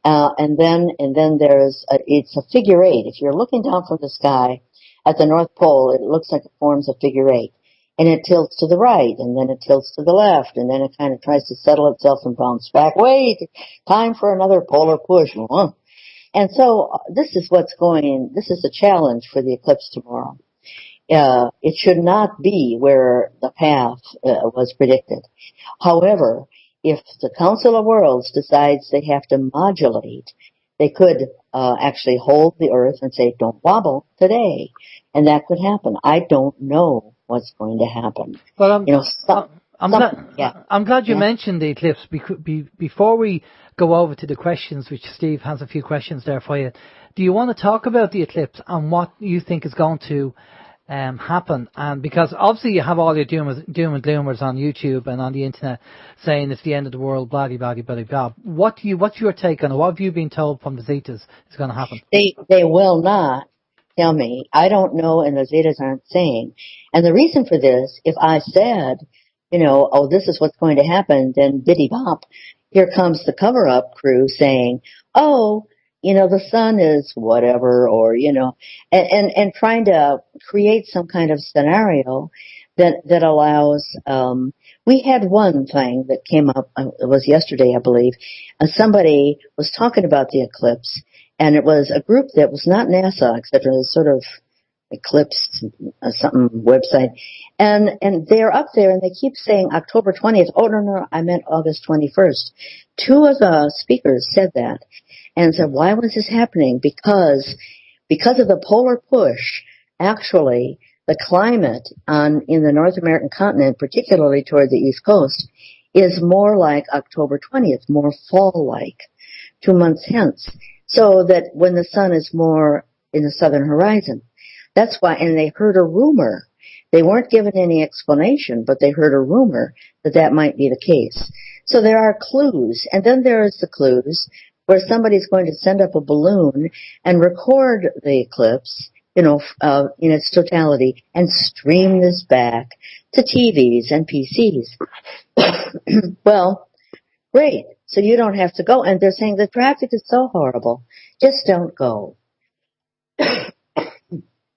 and then it's a figure 8. If you're looking down from the sky at the North Pole, it looks like it forms a figure 8. And it tilts to the right, and then it tilts to the left, and then it kind of tries to settle itself and bounce back. Wait, time for another polar push. And so this is this is a challenge for the eclipse tomorrow. It should not be where the path was predicted. However, if the Council of Worlds decides they have to modulate, they could actually hold the Earth and say, don't wobble today. And that could happen. I don't know what's going to happen. Well, I'm glad you mentioned the eclipse. Before we go over to the questions, which Steve has a few questions there for you, do you want to talk about the eclipse and what you think is going to happen, and because obviously you have all your doom and gloomers on YouTube and on the internet saying it's the end of the world, blah blah blah blah blah. What's your take on it? What have you been told from the Zetas is going to happen? They will not tell me. I don't know, and the Zetas aren't saying. And the reason for this, if I said, oh, this is what's going to happen, then biddy bop, here comes the cover-up crew saying, oh, the sun is whatever, or, and trying to create some kind of scenario that allows, we had one thing that came up, it was yesterday, I believe, somebody was talking about the eclipse, and it was a group that was not NASA, etc., it was sort of Eclipse, something website, and they're up there, and they keep saying October 20th. Oh, no, I meant August 21st. Two of the speakers said that, and said, why was this happening? Because of the polar push, actually, the climate in the North American continent, particularly toward the East Coast, is more like October 20th, more fall-like, 2 months hence, so that when the sun is more in the southern horizon. That's why, and they heard a rumor. They weren't given any explanation, but they heard a rumor that might be the case. So there are clues, and then there's the clues where somebody's going to send up a balloon and record the eclipse, in its totality, and stream this back to TVs and PCs. Well, great. So you don't have to go. And they're saying the traffic is so horrible. Just don't go.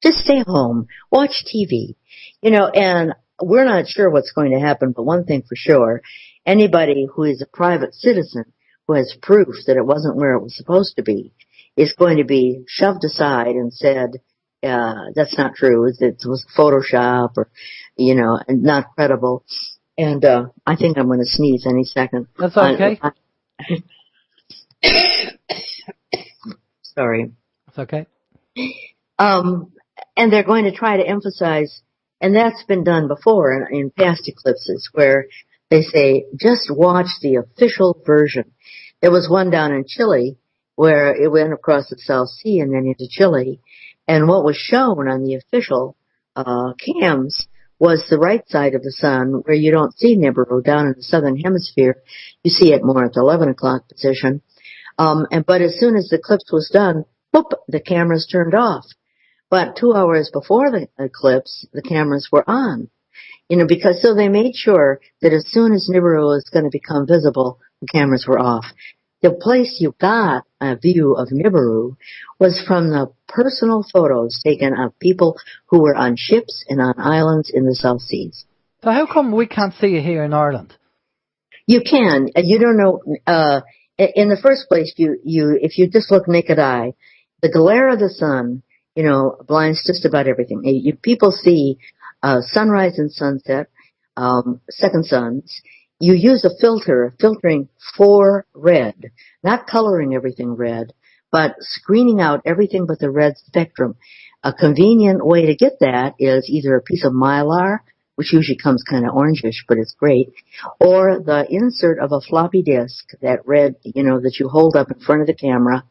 Just stay home. Watch TV. And we're not sure what's going to happen, but one thing for sure, anybody who is a private citizen who has proof that it wasn't where it was supposed to be is going to be shoved aside and said, that's not true. It was Photoshop or, and not credible. And I think I'm going to sneeze any second. That's okay. Sorry. That's okay. And they're going to try to emphasize, and that's been done before in past eclipses, where they say, just watch the official version. There was one down in Chile where it went across the South Sea and then into Chile, and what was shown on the official cams was the right side of the sun, where you don't see Nibiru down in the southern hemisphere. You see it more at the 11 o'clock position. But as soon as the eclipse was done, whoop, the cameras turned off. But 2 hours before the eclipse, the cameras were on. Because so they made sure that as soon as Nibiru was going to become visible, the cameras were off. The place you got a view of Nibiru was from the personal photos taken of people who were on ships and on islands in the South Seas. So how come we can't see it here in Ireland? You can. You don't know. In the first place, if you just look naked eye, the glare of the sun, blinds just about everything. People see sunrise and sunset, second suns. You use a filter, filtering for red, not coloring everything red, but screening out everything but the red spectrum. A convenient way to get that is either a piece of mylar, which usually comes kind of orangish, but it's great, or the insert of a floppy disk, that red, that you hold up in front of the camera,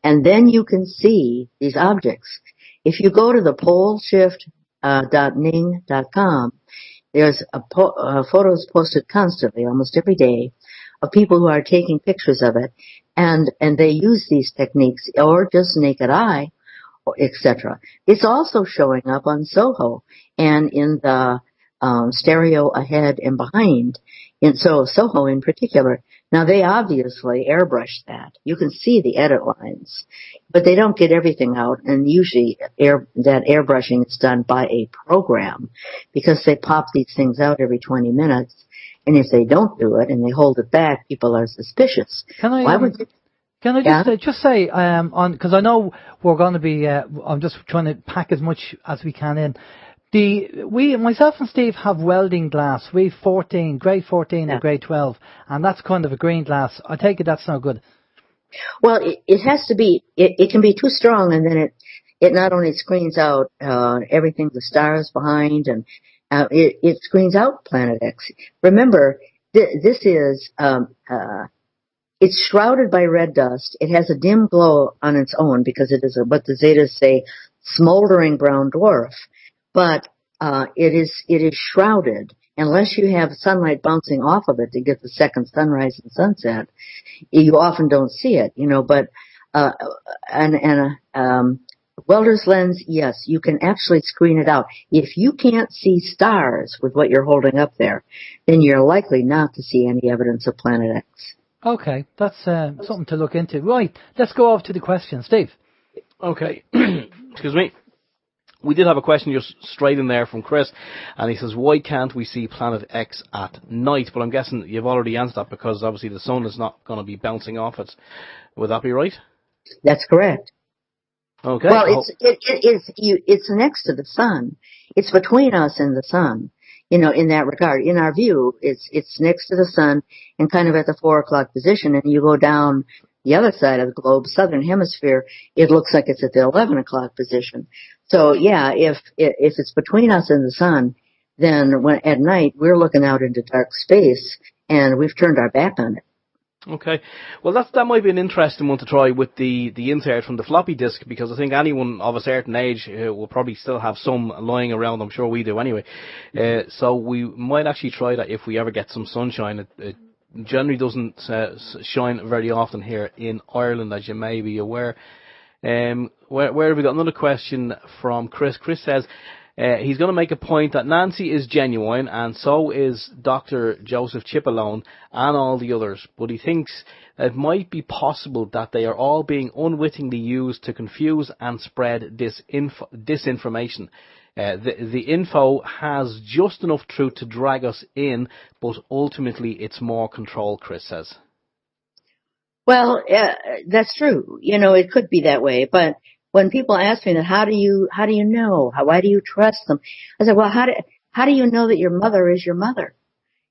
and then you can see these objects. If you go to the poleshift.ning.com, there's photos posted constantly, almost every day, of people who are taking pictures of it, and they use these techniques, or just naked eye, etc. It's also showing up on Soho and in the stereo ahead and behind, Soho in particular. Now, they obviously airbrush that. You can see the edit lines, but they don't get everything out, and usually that airbrushing is done by a program, because they pop these things out every 20 minutes, and if they don't do it and they hold it back, people are suspicious. Can I just say, because I know we're going to be, I'm just trying to pack as much as we can in. Myself and Steve have welding glass. We've grade 14 and grade 12, and that's kind of a green glass. I take it that's no good. Well, it has to be, it can be too strong, and then it not only screens out everything, the stars behind, and it screens out Planet X. Remember, this is, it's shrouded by red dust. It has a dim glow on its own because it is what the Zetas say, smoldering brown dwarf. but it is shrouded. Unless you have sunlight bouncing off of it to get the second sunrise and sunset, you often don't see it, but welder's lens, yes, you can actually screen it out. If you can't see stars with what you're holding up there, then you're likely not to see any evidence of Planet X. Okay, that's something to look into. Right, let's go off to the question. Steve. Okay, excuse me. We did have a question just straight in there from Chris, and he says, why can't we see Planet X at night? But I'm guessing you've already answered that, because obviously the sun is not going to be bouncing off it. Would that be right? That's correct. Okay. Well, it's next to the sun. It's between us and the sun, in that regard. In our view, it's next to the sun and kind of at the 4 o'clock position, and you go down the other side of the globe, southern hemisphere, it looks like it's at the 11 o'clock position. So yeah, if it's between us and the sun, then at night we're looking out into dark space and we've turned our back on it. Okay. Well, that might be an interesting one to try with the insert from the floppy disk, because I think anyone of a certain age will probably still have some lying around. I'm sure we do anyway. So we might actually try that if we ever get some sunshine. It generally doesn't shine very often here in Ireland, as you may be aware. Where have we got another question from Chris? Chris says he's going to make a point that Nancy is genuine, and so is Dr. Joseph Chipalone and all the others, but he thinks it might be possible that they are all being unwittingly used to confuse and spread disinformation. The info has just enough truth to drag us in, but ultimately it's more control, Chris says. Well, that's true. It could be that way. But when people ask me that, how do you know? Why do you trust them? I said, well, how do you know that your mother is your mother?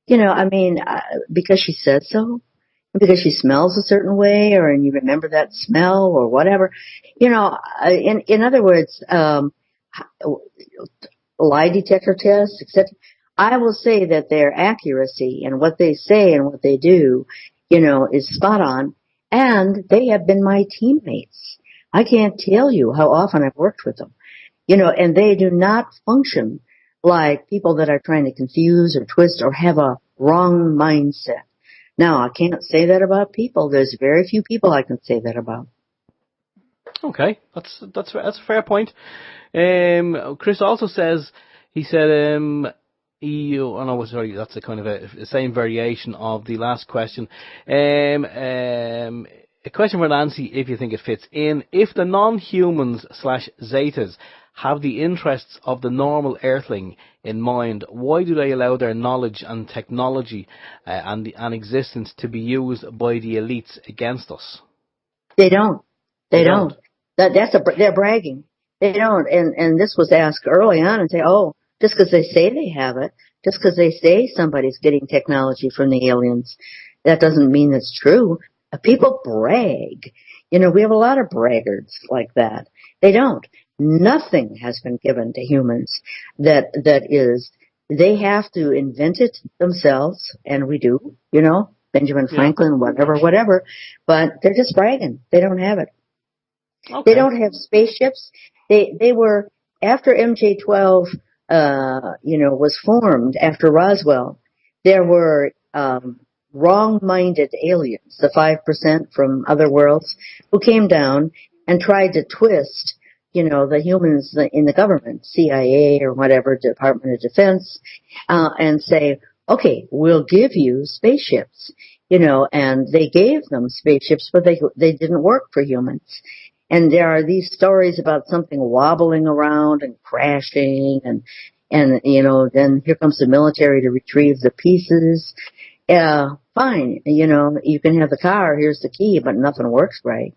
Because she says so, because she smells a certain way, and you remember that smell or whatever. In other words, lie detector tests, etc. I will say that their accuracy and what they say and what they do, is spot on. And they have been my teammates. I can't tell you how often I've worked with them. And they do not function like people that are trying to confuse or twist or have a wrong mindset. Now, I can't say that about people. There's very few people I can say that about. Okay, that's a fair point. Chris also says, he said, that's a kind of a same variation of the last question. A question for Nancy, if you think it fits in. If the non-humans / Zetas have the interests of the normal Earthling in mind, why do they allow their knowledge and technology and existence to be used by the elites against us? They don't. They don't. They're bragging. They don't. And this was asked early on, and say, oh, just because they say they have it, just because they say somebody's getting technology from the aliens, that doesn't mean it's true. People brag. We have a lot of braggarts like that. They don't. Nothing has been given to humans that is, they have to invent it themselves, and we do, Benjamin Franklin, whatever, but they're just bragging. They don't have it. Okay. They don't have spaceships. They were, after MJ-12, was formed after Roswell, there were, wrong-minded aliens, the 5% from other worlds, who came down and tried to twist, the humans in the government, CIA or whatever, Department of Defense, and say, okay, we'll give you spaceships, and they gave them spaceships, but they didn't work for humans. And there are these stories about something wobbling around and crashing, and then here comes the military to retrieve the pieces. Fine, you can have the car, here's the key, but nothing works right.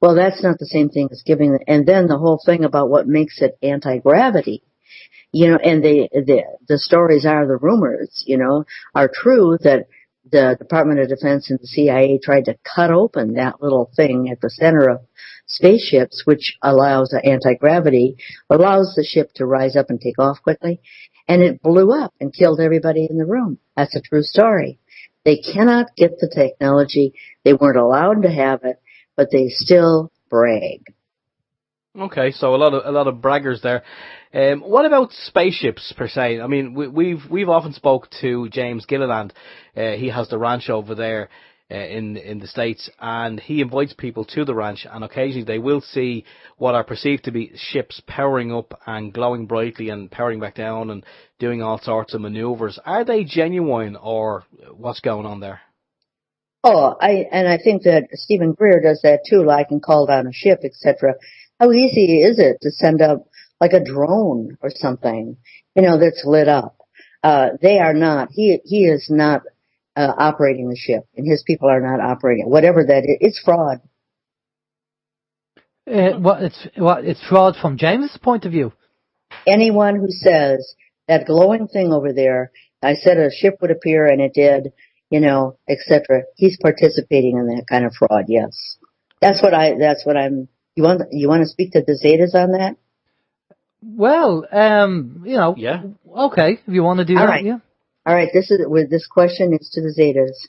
Well, that's not the same thing as giving, and then the whole thing about what makes it anti-gravity, and the stories are, the rumors, are true, that the Department of Defense and the CIA tried to cut open that little thing at the center of spaceships, which allows anti-gravity, allows the ship to rise up and take off quickly, and it blew up and killed everybody in the room. That's a true story. They cannot get the technology. They weren't allowed to have it, but they still brag. Okay, so a lot of braggers there. What about spaceships per se? I mean, we've often spoke to James Gilliland. He has the ranch over there in the States, and he invites people to the ranch, and occasionally they will see what are perceived to be ships powering up and glowing brightly and powering back down and doing all sorts of maneuvers. Are they genuine, or what's going on there? Oh, I think that Stephen Greer does that too, like and call down a ship, etc. How easy is it to send up like a drone or something, that's lit up? They are not. He is not operating the ship, and his people are not operating it. Whatever that is, it's fraud. It's fraud from James's point of view. Anyone who says that glowing thing over there, I said a ship would appear and it did, etc. He's participating in that kind of fraud. Yes, that's what I'm. You want to speak to the Zetas on that? Well, Yeah. Okay, if you want to do All that, right. yeah. All right. This question is to the Zetas,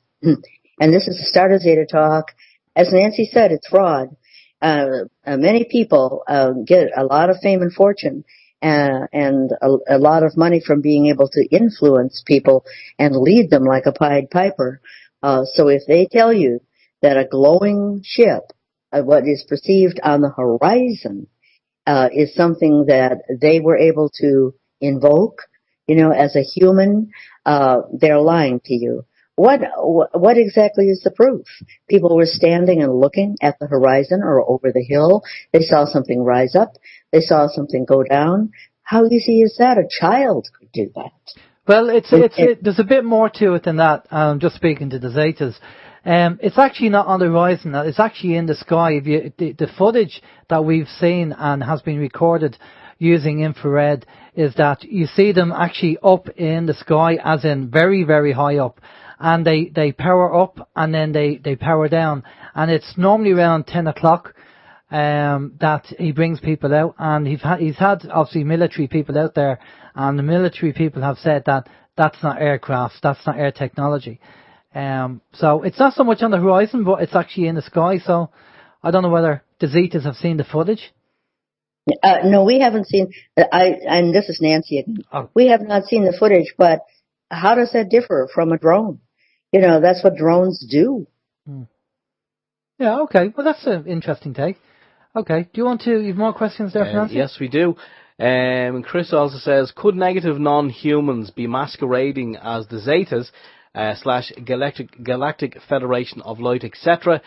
and this is the start of Zeta Talk. As Nancy said, it's fraud. Many people get a lot of fame and fortune and a lot of money from being able to influence people and lead them like a Pied Piper. So if they tell you that a glowing ship, what is perceived on the horizon, is something that they were able to invoke, as a human, they're lying to you. What exactly is the proof? People were standing and looking at the horizon or over the hill. They saw something rise up. They saw something go down. How easy is that? A child could do that. Well, there's a bit more to it than that. Just speaking to the Zetas. It's actually not on the horizon. It's actually in the sky. The footage that we've seen and has been recorded using infrared is that you see them actually up in the sky, as in very, very high up. And they power up and then they power down. And it's normally around 10 o'clock that he brings people out. And he's had obviously military people out there, and the military people have said that that's not aircraft, that's not air technology. So it's not so much on the horizon, but it's actually in the sky. So I don't know whether the Zetas have seen the footage. No, we haven't seen. And this is Nancy again. Oh. We have not seen the footage, but how does that differ from a drone? That's what drones do. Yeah, okay. Well, that's an interesting take. Okay. Do you have more questions there, Nancy? Yes, we do. Chris also says, could negative non-humans be masquerading as the Zetas / Galactic Federation of Light, etc.?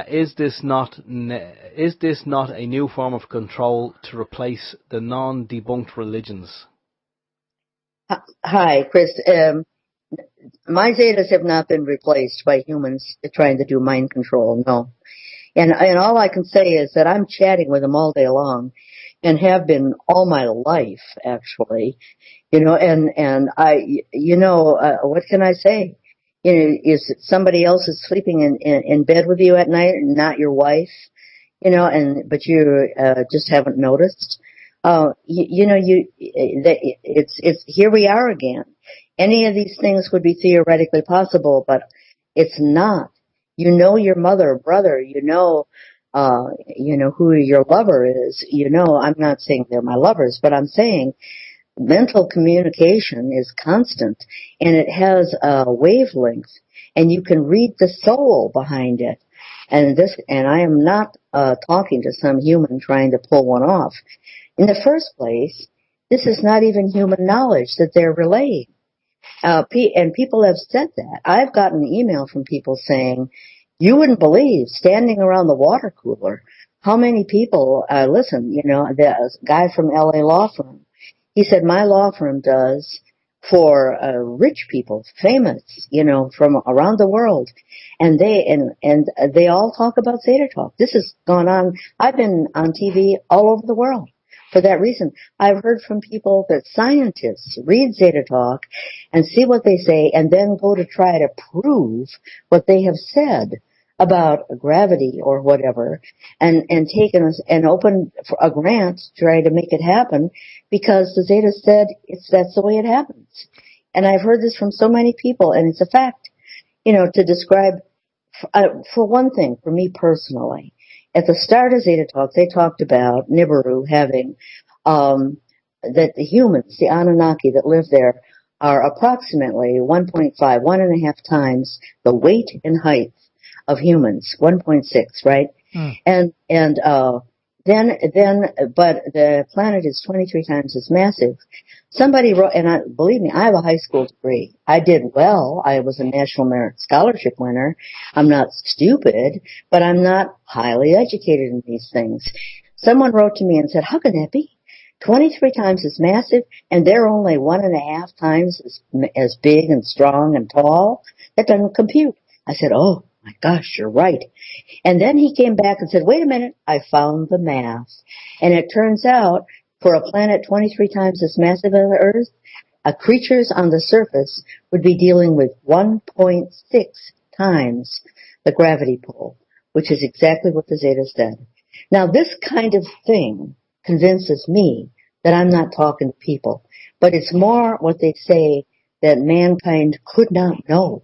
Is this not a new form of control to replace the non-debunked religions? Hi, Chris. My Zetas have not been replaced by humans trying to do mind control, no. And all I can say is that I'm chatting with them all day long, and have been all my life, actually. And I, what can I say? Is somebody else is sleeping in bed with you at night, not your wife, but you just haven't noticed. It's here we are again. Any of these things would be theoretically possible, but it's not. Your mother, brother, who your lover is. I'm not saying they're my lovers, but I'm saying mental communication is constant, and it has a wavelength, and you can read the soul behind it. And I am not talking to some human trying to pull one off. In the first place, this is not even human knowledge that they're relaying. And people have said that. I've gotten an email from people saying, you wouldn't believe, standing around the water cooler, how many people, the guy from LA law firm, he said, my law firm does for rich people, famous, from around the world. And they all talk about Zeta Talk. This has gone on. I've been on TV all over the world. For that reason, I've heard from people that scientists read Zeta Talk and see what they say and then go to try to prove what they have said about gravity or whatever, and taken and opened a grant to try to make it happen because the Zeta said that's the way it happens. And I've heard this from so many people, and it's a fact. To describe, for one thing, for me personally, at the start of Zeta Talk, they talked about Nibiru having, that the humans, the Anunnaki that live there, are approximately 1.5 times the weight and height of humans, 1.6, right? And but the planet is 23 times as massive. Somebody wrote, and believe me, I have a high school degree. I did well. I was a National Merit Scholarship winner. I'm not stupid, but I'm not highly educated in these things. Someone wrote to me and said, how can that be? 23 times as massive, and they're only 1.5 times as big and strong and tall? That doesn't compute. I said, oh my gosh, you're right. And then he came back and said, wait a minute, I found the math. And it turns out, for a planet 23 times as massive as Earth, creatures on the surface would be dealing with 1.6 times the gravity pull, which is exactly what the Zeta said. Now, this kind of thing convinces me that I'm not talking to people, but it's more what they say that mankind could not know.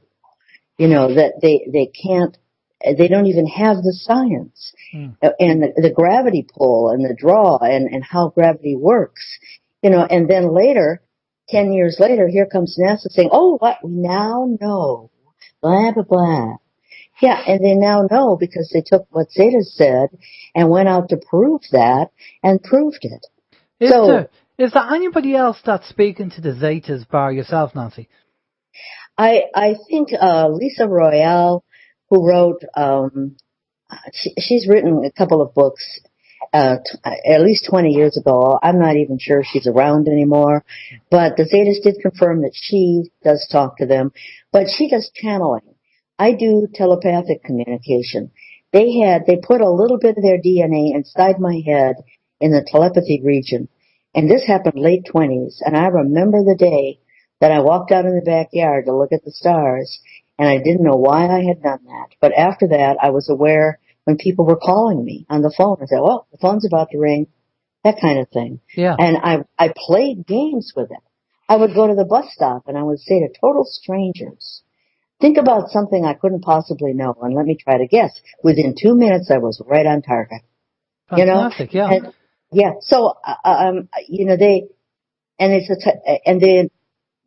You know, that they can't, they don't even have the science and the gravity pull and the draw and how gravity works, you know, and then later, 10 years later, here comes NASA saying, oh, what we now know, blah, blah, blah. Yeah, and they now know because they took what Zeta said and went out to prove that and proved it. Is there anybody else that's speaking to the Zetas bar yourself, Nancy? I think Lisa Royale, who wrote, she's written a couple of books at least 20 years ago. I'm not even sure she's around anymore, but the Zetas did confirm that she does talk to them, but she does channeling. I do telepathic communication. They put a little bit of their DNA inside my head in the telepathy region, and this happened late 20s, and I remember the day that I walked out in the backyard to look at the stars, and I didn't know why I had done that. But after that, I was aware when people were calling me on the phone. I said, well, the phone's about to ring, that kind of thing. Yeah. And I played games with it. I would go to the bus stop, and I would say to total strangers, think about something I couldn't possibly know, and let me try to guess. Within 2 minutes, I was right on target. Fantastic, you know? yeah. And, yeah, so, you know, the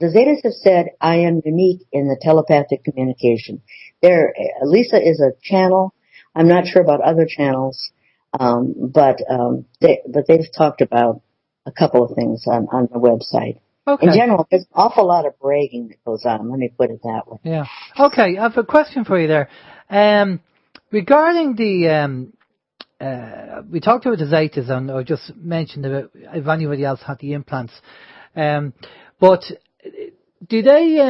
Zetas have said I am unique in the telepathic communication. Lisa is a channel. I'm not sure about other channels, but they've talked about a couple of things on the website. Okay. In general, there's an awful lot of bragging that goes on. Let me put it that way. Yeah. Okay, I have a question for you there. Regarding the we talked about the Zetas, and I just mentioned about if anybody else had the implants. But do they,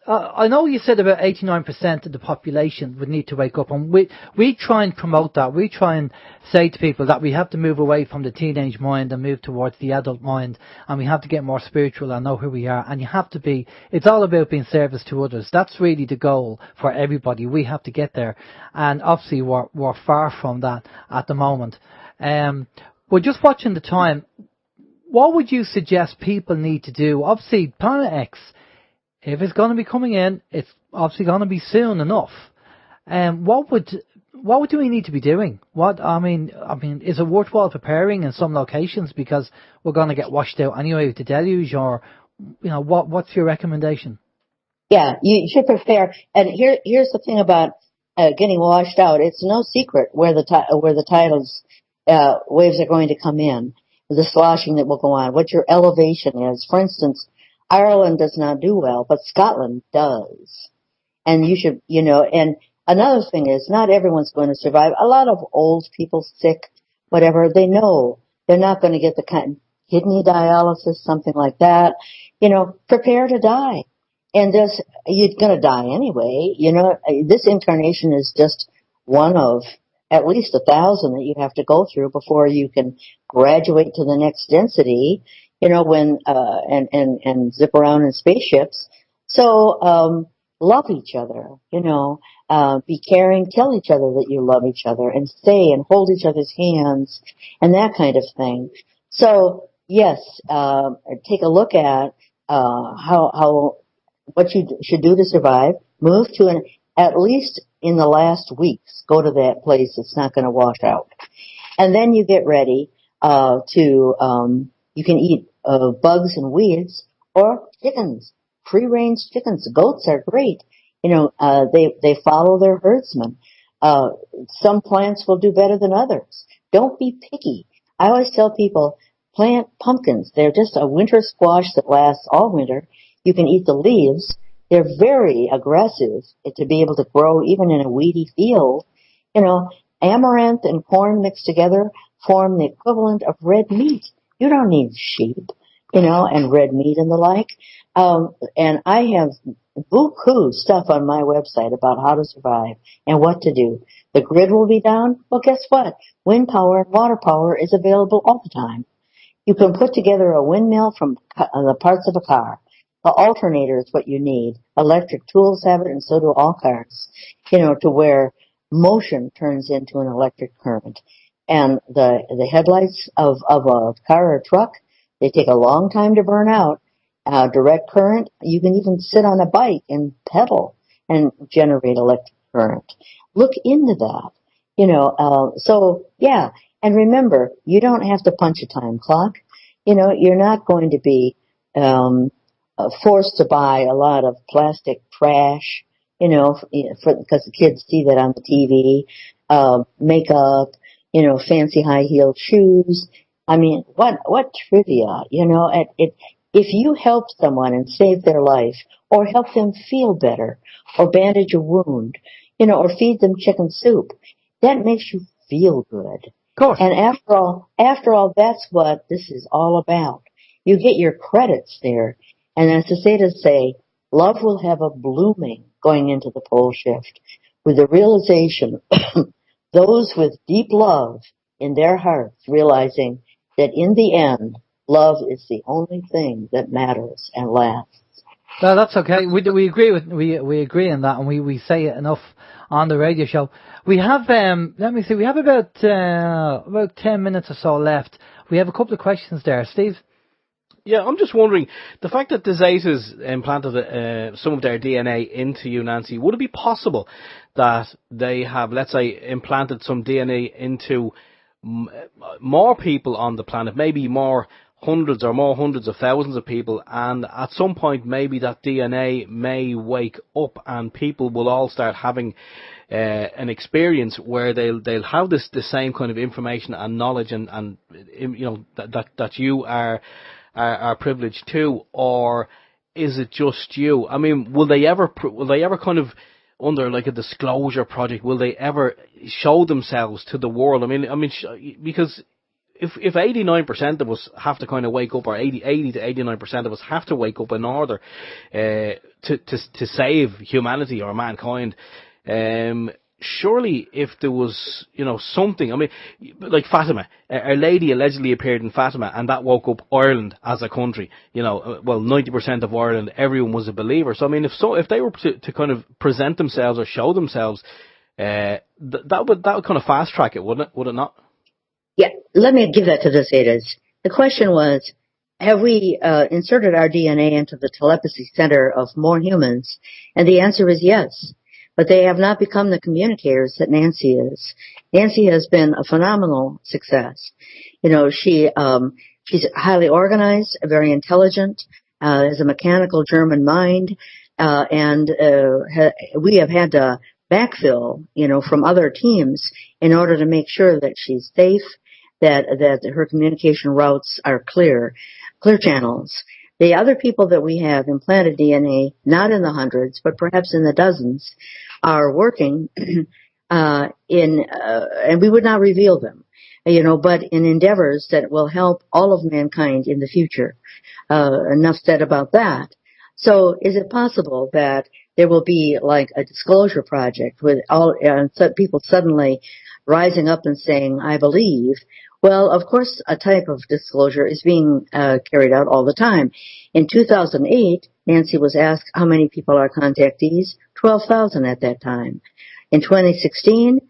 I know you said about 89% of the population would need to wake up, and we try and promote that. We try and say to people that we have to move away from the teenage mind and move towards the adult mind, and we have to get more spiritual and know who we are, and you have to be, it's all about being service to others. That's really the goal for everybody. We have to get there, and obviously we're far from that at the moment. We're just watching the time. What would you suggest people need to do? Obviously, Planet X, if it's going to be coming in, it's obviously going to be soon enough. What do we need to be doing? I mean, is it worthwhile preparing in some locations because we're going to get washed out anyway with the deluge, or you know, what's your recommendation? Yeah, you should prepare. And here's the thing about getting washed out. It's no secret where the tidal waves are going to come in, the sloshing that will go on, what your elevation is. For instance, Ireland does not do well, but Scotland does. And you should, you know, and another thing is not everyone's going to survive. A lot of old people, sick, whatever, they know they're not going to get the kind kidney dialysis, something like that. You know, prepare to die. And you're going to die anyway. You know, this incarnation is just one of at least 1,000 that you have to go through before you can graduate to the next density, you know, and zip around in spaceships. So, love each other, you know, be caring, tell each other that you love each other, and stay and hold each other's hands and that kind of thing. So, yes, take a look at, what you should do to survive. Move to at least in the last weeks, go to that place. It's not going to wash out. And then you get ready you can eat bugs and weeds or chickens, free-range chickens. Goats are great. They follow their herdsmen. Some plants will do better than others. Don't be picky. I always tell people, plant pumpkins. They're just a winter squash that lasts all winter. You can eat the leaves. They're very aggressive to be able to grow even in a weedy field. Amaranth and corn mixed together form the equivalent of red meat. You don't need sheep, and red meat and the like. And I have buku stuff on my website about how to survive and what to do. The grid will be down. Well, guess what? Wind power and water power is available all the time. You can put together a windmill from the parts of a car. The alternator is what you need. Electric tools have it, and so do all cars, to where motion turns into an electric current. And the headlights of a car or truck, they take a long time to burn out. Direct current, you can even sit on a bike and pedal and generate electric current. Look into that. And remember, you don't have to punch a time clock. You're not going to be forced to buy a lot of plastic trash, because the kids see that on the TV, makeup, fancy high-heeled shoes. I mean, what trivia, if you help someone and save their life, or help them feel better, or bandage a wound, or feed them chicken soup, that makes you feel good. Of course. And after all, that's what this is all about. You get your credits there. And as the Zetas say, love will have a blooming going into the pole shift, with the realization, those with deep love in their hearts realizing that in the end, love is the only thing that matters and lasts. No, that's okay. We agree we agree on that, and we say it enough on the radio show. We have we have about 10 minutes or so left. We have a couple of questions there, Steve. Yeah, I'm just wondering, the fact that the Zetas implanted some of their DNA into you, Nancy, would it be possible that they have, let's say, implanted some DNA into more people on the planet, maybe hundreds of thousands of people, and at some point maybe that DNA may wake up and people will all start having an experience where they'll have the same kind of information and knowledge and that you are privileged to, or is it just you? I mean, will they ever kind of, under like a disclosure project, will they ever show themselves to the world? I mean, because if 89% of us have to kind of wake up, or 80 to 89% of us have to wake up in order to save humanity or mankind, surely if there was, something, I mean, like Fatima, a lady allegedly appeared in Fatima, and that woke up Ireland as a country. 90% of Ireland, everyone was a believer. So I mean, if they were to kind of present themselves or show themselves, that would kind of fast track it, wouldn't it? Would it not? Yeah, let me give that to the Zetas. The question was, have we inserted our DNA into the telepathy center of more humans? And the answer is yes. But they have not become the communicators that Nancy is. Nancy has been a phenomenal success. She's highly organized, very intelligent, has a mechanical German mind, and we have had to backfill, from other teams in order to make sure that she's safe, that her communication routes are clear channels. The other people that we have implanted DNA, not in the hundreds, but perhaps in the dozens, are working and we would not reveal them, but in endeavors that will help all of mankind in the future. Enough said about that. So is it possible that there will be like a disclosure project with all people suddenly rising up and saying, I believe? Well, of course, a type of disclosure is being carried out all the time. In 2008, Nancy was asked how many people are contactees. 12,000 at that time. In 2016,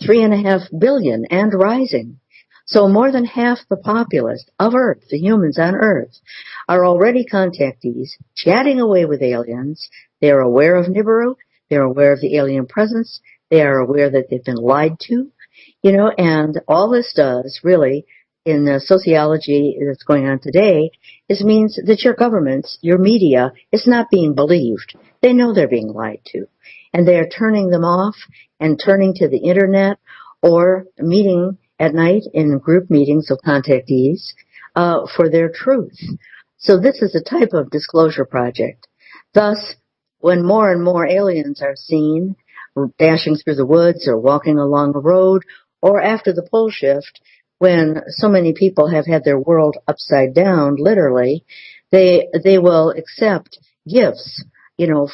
3.5 billion and rising. So more than half the populace of Earth, the humans on Earth, are already contactees, chatting away with aliens. They're aware of Nibiru. They're aware of the alien presence. They are aware that they've been lied to, and all this does really in the sociology that's going on today is means that your governments, your media is not being believed. They know they're being lied to, and they are turning them off and turning to the internet or meeting at night in group meetings of contactees for their truth. So this is a type of disclosure project. Thus, when more and more aliens are seen dashing through the woods or walking along a road, or after the pole shift, when so many people have had their world upside down, literally, they will accept gifts,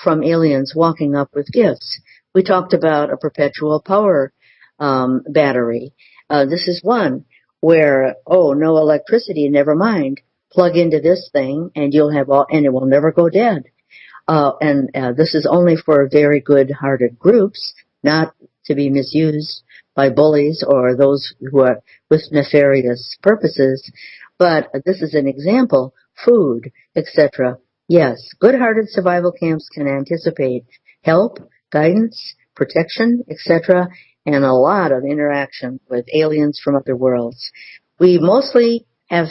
from aliens walking up with gifts. We talked about a perpetual power battery. This is one where, no electricity, never mind. Plug into this thing and you'll have and it will never go dead. This is only for very good-hearted groups, not to be misused by bullies or those who are with nefarious purposes. But this is an example. Food, etc. Yes, good-hearted survival camps can anticipate help, guidance, protection, etc., and a lot of interaction with aliens from other worlds. We mostly have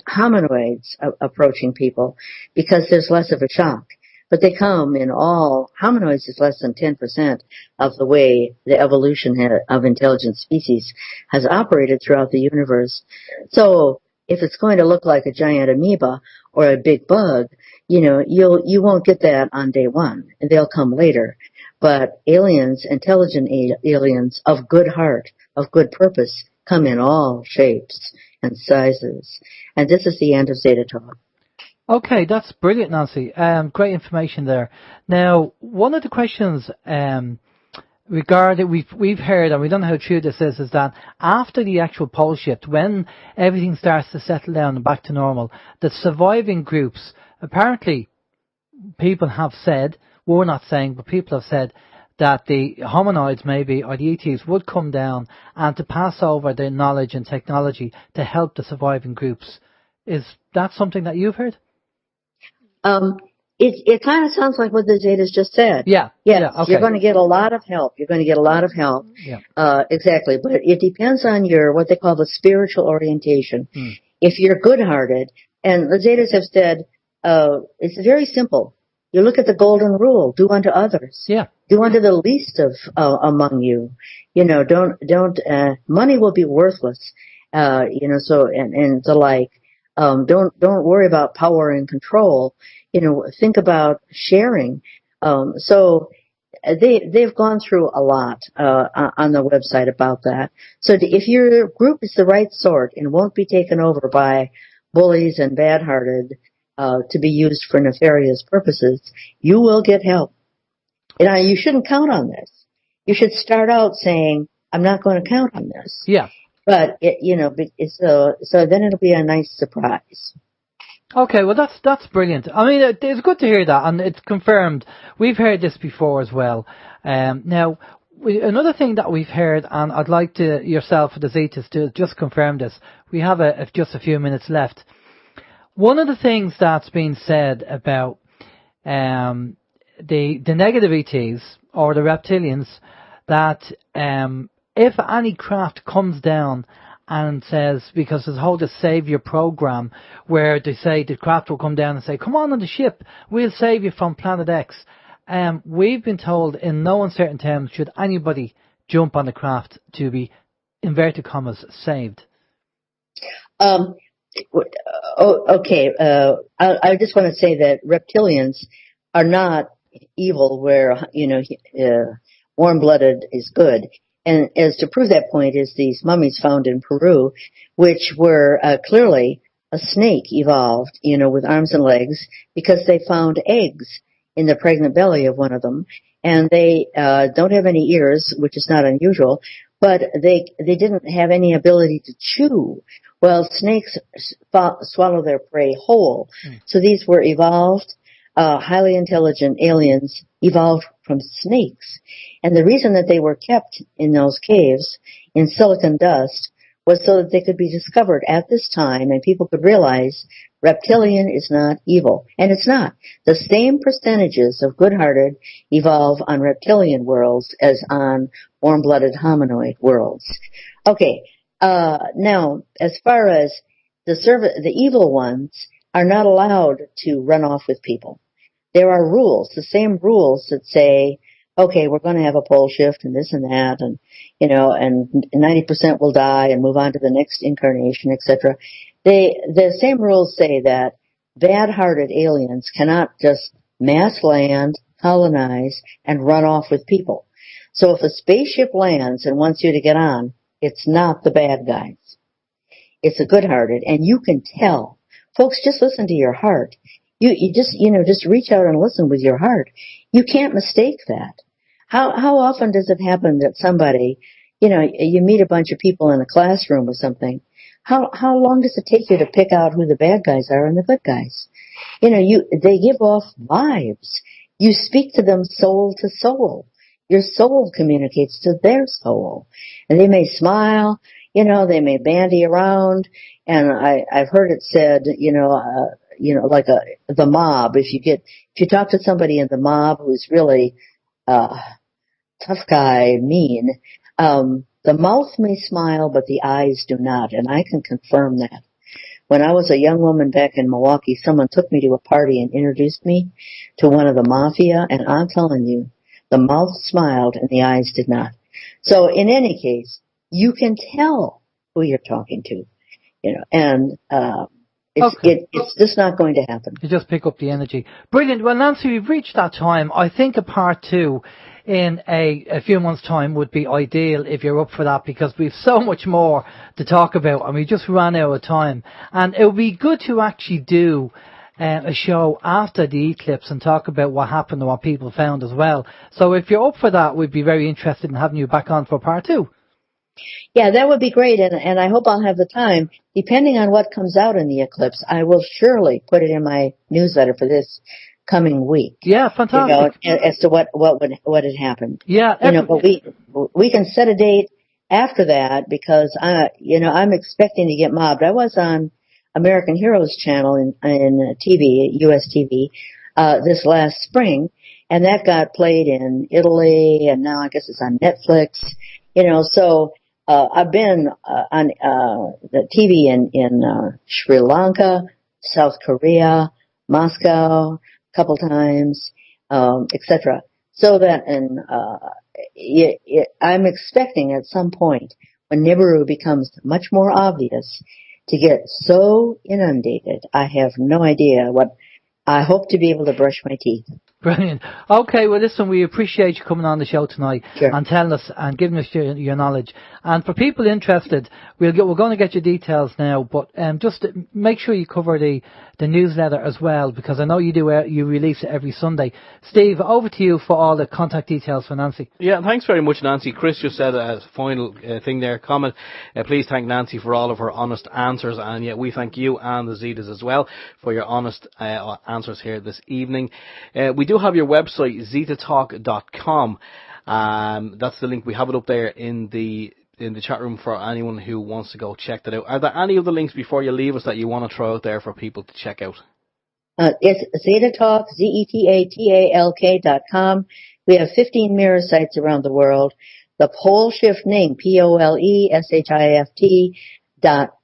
hominoids approaching people because there's less of a shock. But they come in all, hominoids is less than 10% of the way the evolution of intelligent species has operated throughout the universe. So if it's going to look like a giant amoeba or a big bug, you won't get that on day one. They'll come later. But aliens, intelligent aliens of good heart, of good purpose, come in all shapes and sizes. And this is the end of Zeta Talk. Okay, that's brilliant, Nancy. Great information there. Now, one of the questions regarding we've heard, and we don't know how true this is that after the actual pole shift, when everything starts to settle down and back to normal, the surviving groups, apparently, people have said, we're not saying, but people have said that the hominoids maybe, or the ETs, would come down and to pass over their knowledge and technology to help the surviving groups. Is that something that you've heard? It kind of sounds like what the Zetas just said. Yeah. Yes, yeah, okay. You're going to get a lot of help. Yeah. Exactly. But it depends on your, what they call the spiritual orientation. If you're good-hearted, and the Zetas have said, it's very simple. You look at the golden rule, do unto others. Yeah. Do unto the least of, among you. Money will be worthless. So, and the like. Don't worry about power and control. Think about sharing. So they've gone through a lot on the website about that. So if your group is the right sort and won't be taken over by bullies and bad-hearted to be used for nefarious purposes, you will get help. You shouldn't count on this. You should start out saying, I'm not going to count on this. Yeah. But so then it'll be a nice surprise. Okay, well that's brilliant. I mean, it's good to hear that, and it's confirmed. We've heard this before as well. Now, another thing that we've heard, and I'd like to yourself, the Zetas, to just confirm this. We have just a few minutes left. One of the things that's been said about the negative ETs or the reptilians, that if any craft comes down and says, because there's a whole the Savior program where they say the craft will come down and say, come on the ship, we'll save you from Planet X. We've been told in no uncertain terms should anybody jump on the craft to be, inverted commas, saved. Okay. I just want to say that reptilians are not evil where, warm-blooded is good. And as to prove that point is these mummies found in Peru, which were clearly a snake evolved, with arms and legs, because they found eggs in the pregnant belly of one of them. And they don't have any ears, which is not unusual, but they didn't have any ability to chew. Well, snakes swallow their prey whole. So these were evolved, highly intelligent aliens evolved from snakes. And the reason that they were kept in those caves in silicon dust was so that they could be discovered at this time and people could realize Reptilian is not evil. And it's not. The same percentages of good-hearted evolve on reptilian worlds as on warm-blooded hominoid worlds. Okay, now, as far as the evil ones are not allowed to run off with people. There are rules, the same rules that say, okay, we're going to have a pole shift and this and that, and, and 90% will die and move on to the next incarnation, etc. The same rules say that bad-hearted aliens cannot just mass land, colonize, and run off with people. So if a spaceship lands and wants you to get on, it's not the bad guys. It's the good-hearted, and you can tell. Folks, just listen to your heart. You just reach out and listen with your heart. You can't mistake that. How often does it happen that somebody, you meet a bunch of people in a classroom or something? How long does it take you to pick out who the bad guys are and the good guys? They give off vibes. You speak to them soul to soul. Your soul communicates to their soul. And they may smile, they may bandy around. And I've heard it said, like the mob. If you talk to somebody in the mob who's really, tough guy, mean, the mouth may smile, but the eyes do not. And I can confirm that. When I was a young woman back in Milwaukee, someone took me to a party and introduced me to one of the mafia, and I'm telling you, the mouth smiled and the eyes did not. So in any case, you can tell who you're talking to, and it's just not going to happen. You just pick up the energy. Brilliant. Well, Nancy, we've reached that time. I think a part 2 in a few months' time would be ideal if you're up for that, because we've so much more to talk about and we just ran out of time. And it would be good to actually do a show after the eclipse and talk about what happened and what people found as well. So if you're up for that, we'd be very interested in having you back on for part 2. Yeah, that would be great, and I hope I'll have the time. Depending on what comes out in the eclipse, I will surely put it in my newsletter for this coming week. Yeah, fantastic. As to what had happened. Yeah, but we can set a date after that, because I'm expecting to get mobbed. I was on American Heroes channel in TV, US TV, this last spring, and that got played in Italy, and now I guess it's on Netflix. So I've been on the TV in Sri Lanka, South Korea, Moscow, a couple times, etc. So that, and I'm expecting at some point when Nibiru becomes much more obvious to get so inundated. I have no idea what. I hope to be able to brush my teeth. Brilliant. Okay, well listen, we appreciate you coming on the show tonight. Sure. And telling us and giving us your knowledge. And for people interested, we're going to get your details now, but just make sure you cover the newsletter as well, because I know you do. You release it every Sunday. Steve, over to you for all the contact details for Nancy. Yeah, thanks very much, Nancy. Chris just said a final thing there, comment. Please thank Nancy for all of her honest answers, and yet we thank you and the Zetas as well for your honest answers here this evening. We do have your website, zetatalk.com. That's the link. We have it up there in the chat room for anyone who wants to go check that out. Are there any other links before you leave us that you want to throw out there for people to check out? It's Zetatalk, ZETATALK.com. We have 15 mirror sites around the world. The pole shift Ning, POLESHIFT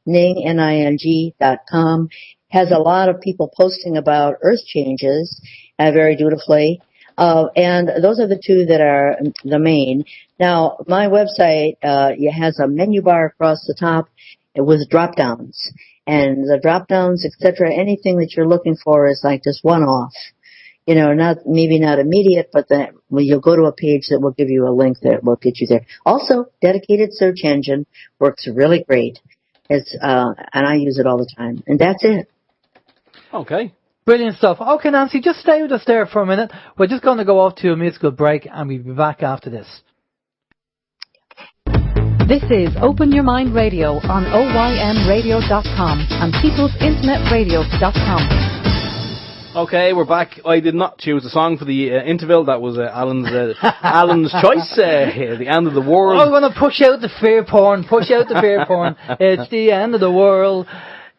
.ning, NING.com, has a lot of people posting about earth changes, very dutifully. And those are the two that are the main. Now, my website has a menu bar across the top with drop-downs. And the drop-downs, etc., anything that you're looking for is like just one-off. Maybe not immediate, but then you'll go to a page that will give you a link that will get you there. Also, dedicated search engine works really great. It's and I use it all the time. And that's it. Okay. Brilliant stuff. Okay, Nancy, just stay with us there for a minute. We're just going to go off to a musical break, and we'll be back after this. This is Open Your Mind Radio on OYMradio.com and peoplesinternetradio.com. Okay, we're back. I did not choose a song for the interval. That was Alan's choice. The end of the world. I want to push out the fear porn. Push out the fear porn. It's the end of the world.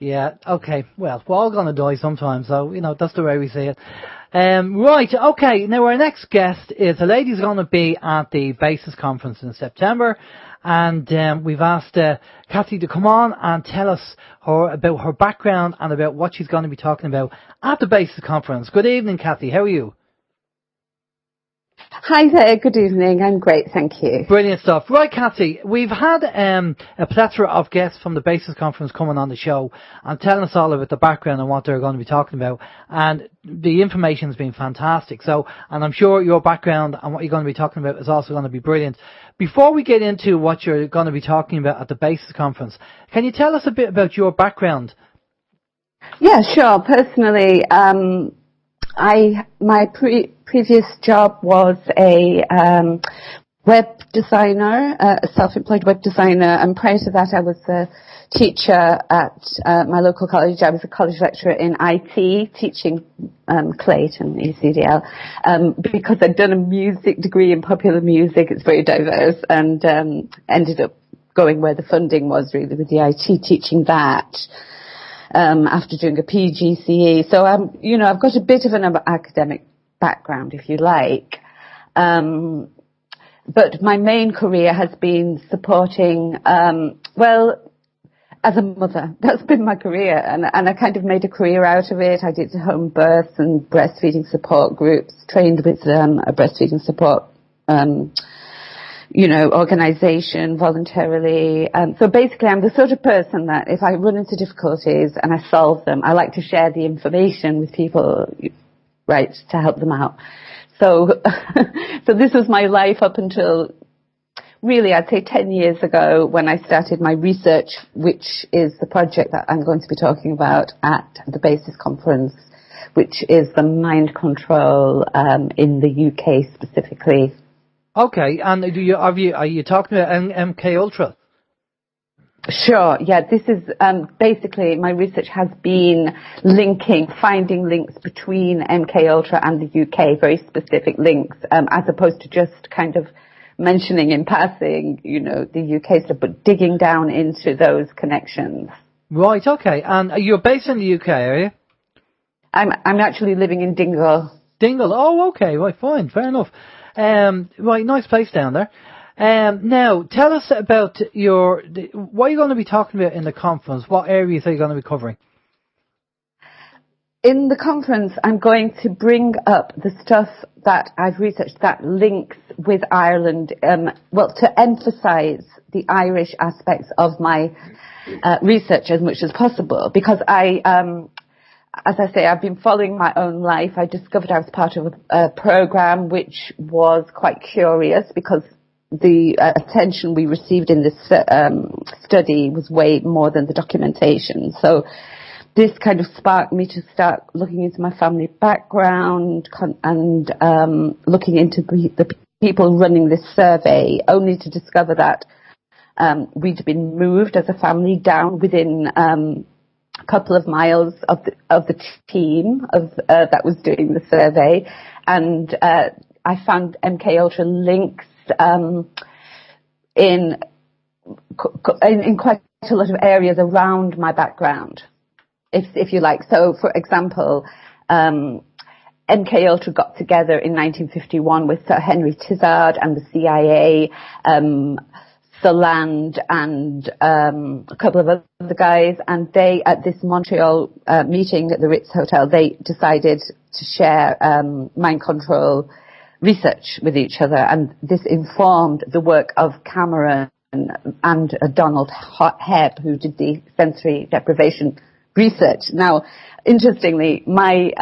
Yeah, okay. Well, we're all going to die sometimes, so, that's the way we see it. Right, okay. Now, our next guest is a lady who's going to be at the BASIS conference in September. And we've asked Cathi to come on and tell us about her background and about what she's going to be talking about at the BASIS conference. Good evening, Cathi. How are you? Hi there, good evening. I'm great, thank you. Brilliant stuff. Right, Cathi, we've had a plethora of guests from the BASIS conference coming on the show and telling us all about the background and what they're going to be talking about. And the information's been fantastic. So, and I'm sure your background and what you're going to be talking about is also going to be brilliant. Before we get into what you're going to be talking about at the BASIS conference, can you tell us a bit about your background? Yeah, sure. Personally, my previous job was a web designer, a self-employed web designer, and prior to that I was a teacher at my local college. I was a college lecturer in IT, teaching Clayton, ECDL, because I'd done a music degree in popular music. It's very diverse, and ended up going where the funding was, really, with the IT, teaching that. After doing a PGCE. So, I've got a bit of an academic background, if you like. But my main career has been supporting, as a mother. That's been my career. And I kind of made a career out of it. I did home births and breastfeeding support groups, trained with a breastfeeding support organization voluntarily. So basically I'm the sort of person that if I run into difficulties and I solve them, I like to share the information with people, right, to help them out. So, so this was my life up until really I'd say 10 years ago when I started my research, which is the project that I'm going to be talking about at the BASIS conference, which is the mind control in the UK specifically. Okay, and are you talking about MK Ultra? Sure, yeah, this is basically my research has been finding links between MK Ultra and the UK, very specific links, as opposed to just kind of mentioning in passing, the UK stuff, but digging down into those connections. Right, okay, and you're based in the UK, are you? I'm actually living in Dingle. Dingle, oh, okay, right, fine, fair enough. Right, nice place down there. Now, tell us about what are you going to be talking about in the conference? What areas are you going to be covering? In the conference, I'm going to bring up the stuff that I've researched that links with Ireland, to emphasize the Irish aspects of my research as much as possible, because as I say, I've been following my own life. I discovered I was part of a program which was quite curious because the attention we received in this study was way more than the documentation. So this kind of sparked me to start looking into my family background and looking into the people running this survey, only to discover that we'd been moved as a family down within a couple of miles of the team that was doing the survey, and I found MK Ultra links in quite a lot of areas around my background, if you like. So, for example, MK Ultra got together in 1951 with Sir Henry Tizard and the CIA. Land and a couple of other guys, and they, at this Montreal meeting at the Ritz Hotel, they decided to share mind control research with each other, and this informed the work of Cameron and Donald Hebb, who did the sensory deprivation research. Now, interestingly, my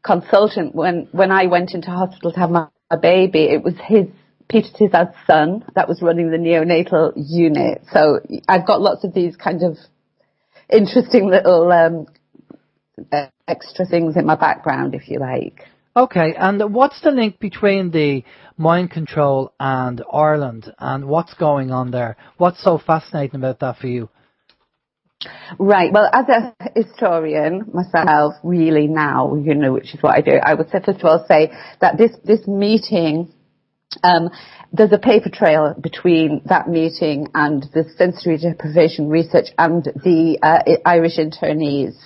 consultant, when I went into hospital to have my baby, it was Peter Tizard's son that was running the neonatal unit. So I've got lots of these kind of interesting little extra things in my background, if you like. Okay, and what's the link between the mind control and Ireland, and what's going on there? What's so fascinating about that for you? Right. Well, as a historian myself, really now, which is what I do, I would say, first of all, say that this meeting There's a paper trail between that meeting and the sensory deprivation research and the Irish internees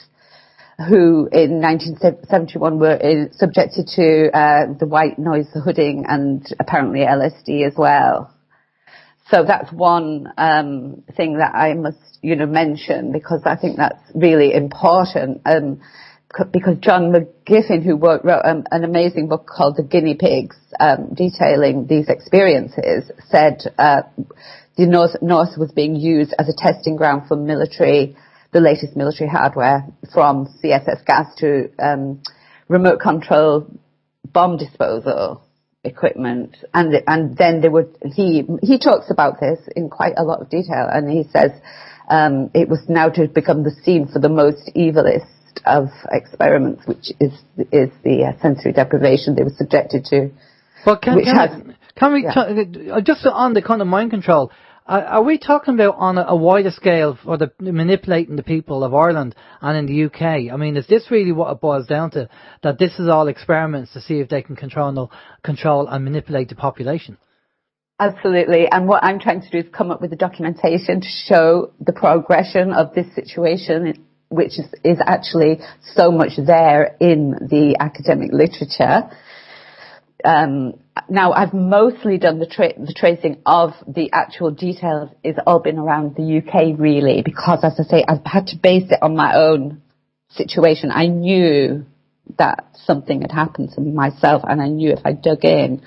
who in 1971 were subjected to the white noise hooding and apparently LSD as well. So that's one thing that I must, mention, because I think that's really important. Because John McGiffin, who wrote an amazing book called The Guinea Pigs, detailing these experiences, said the North was being used as a testing ground for the latest military hardware, from CSS gas to remote control bomb disposal equipment. And then he talks about this in quite a lot of detail, and he says it was now to become the scene for the most evilest of experiments, which is the sensory deprivation they were subjected to. But can we just on the kind of mind control? Are we talking about on a wider scale for the manipulating the people of Ireland and in the UK? I mean, is this really what it boils down to? That this is all experiments to see if they can control and manipulate the population? Absolutely. And what I'm trying to do is come up with the documentation to show the progression of this situation, which is actually so much there in the academic literature. Now, I've mostly done the tracing of the actual details. It's all been around the UK, really, because, as I say, I've had to base it on my own situation. I knew that something had happened to me myself, and I knew if I dug in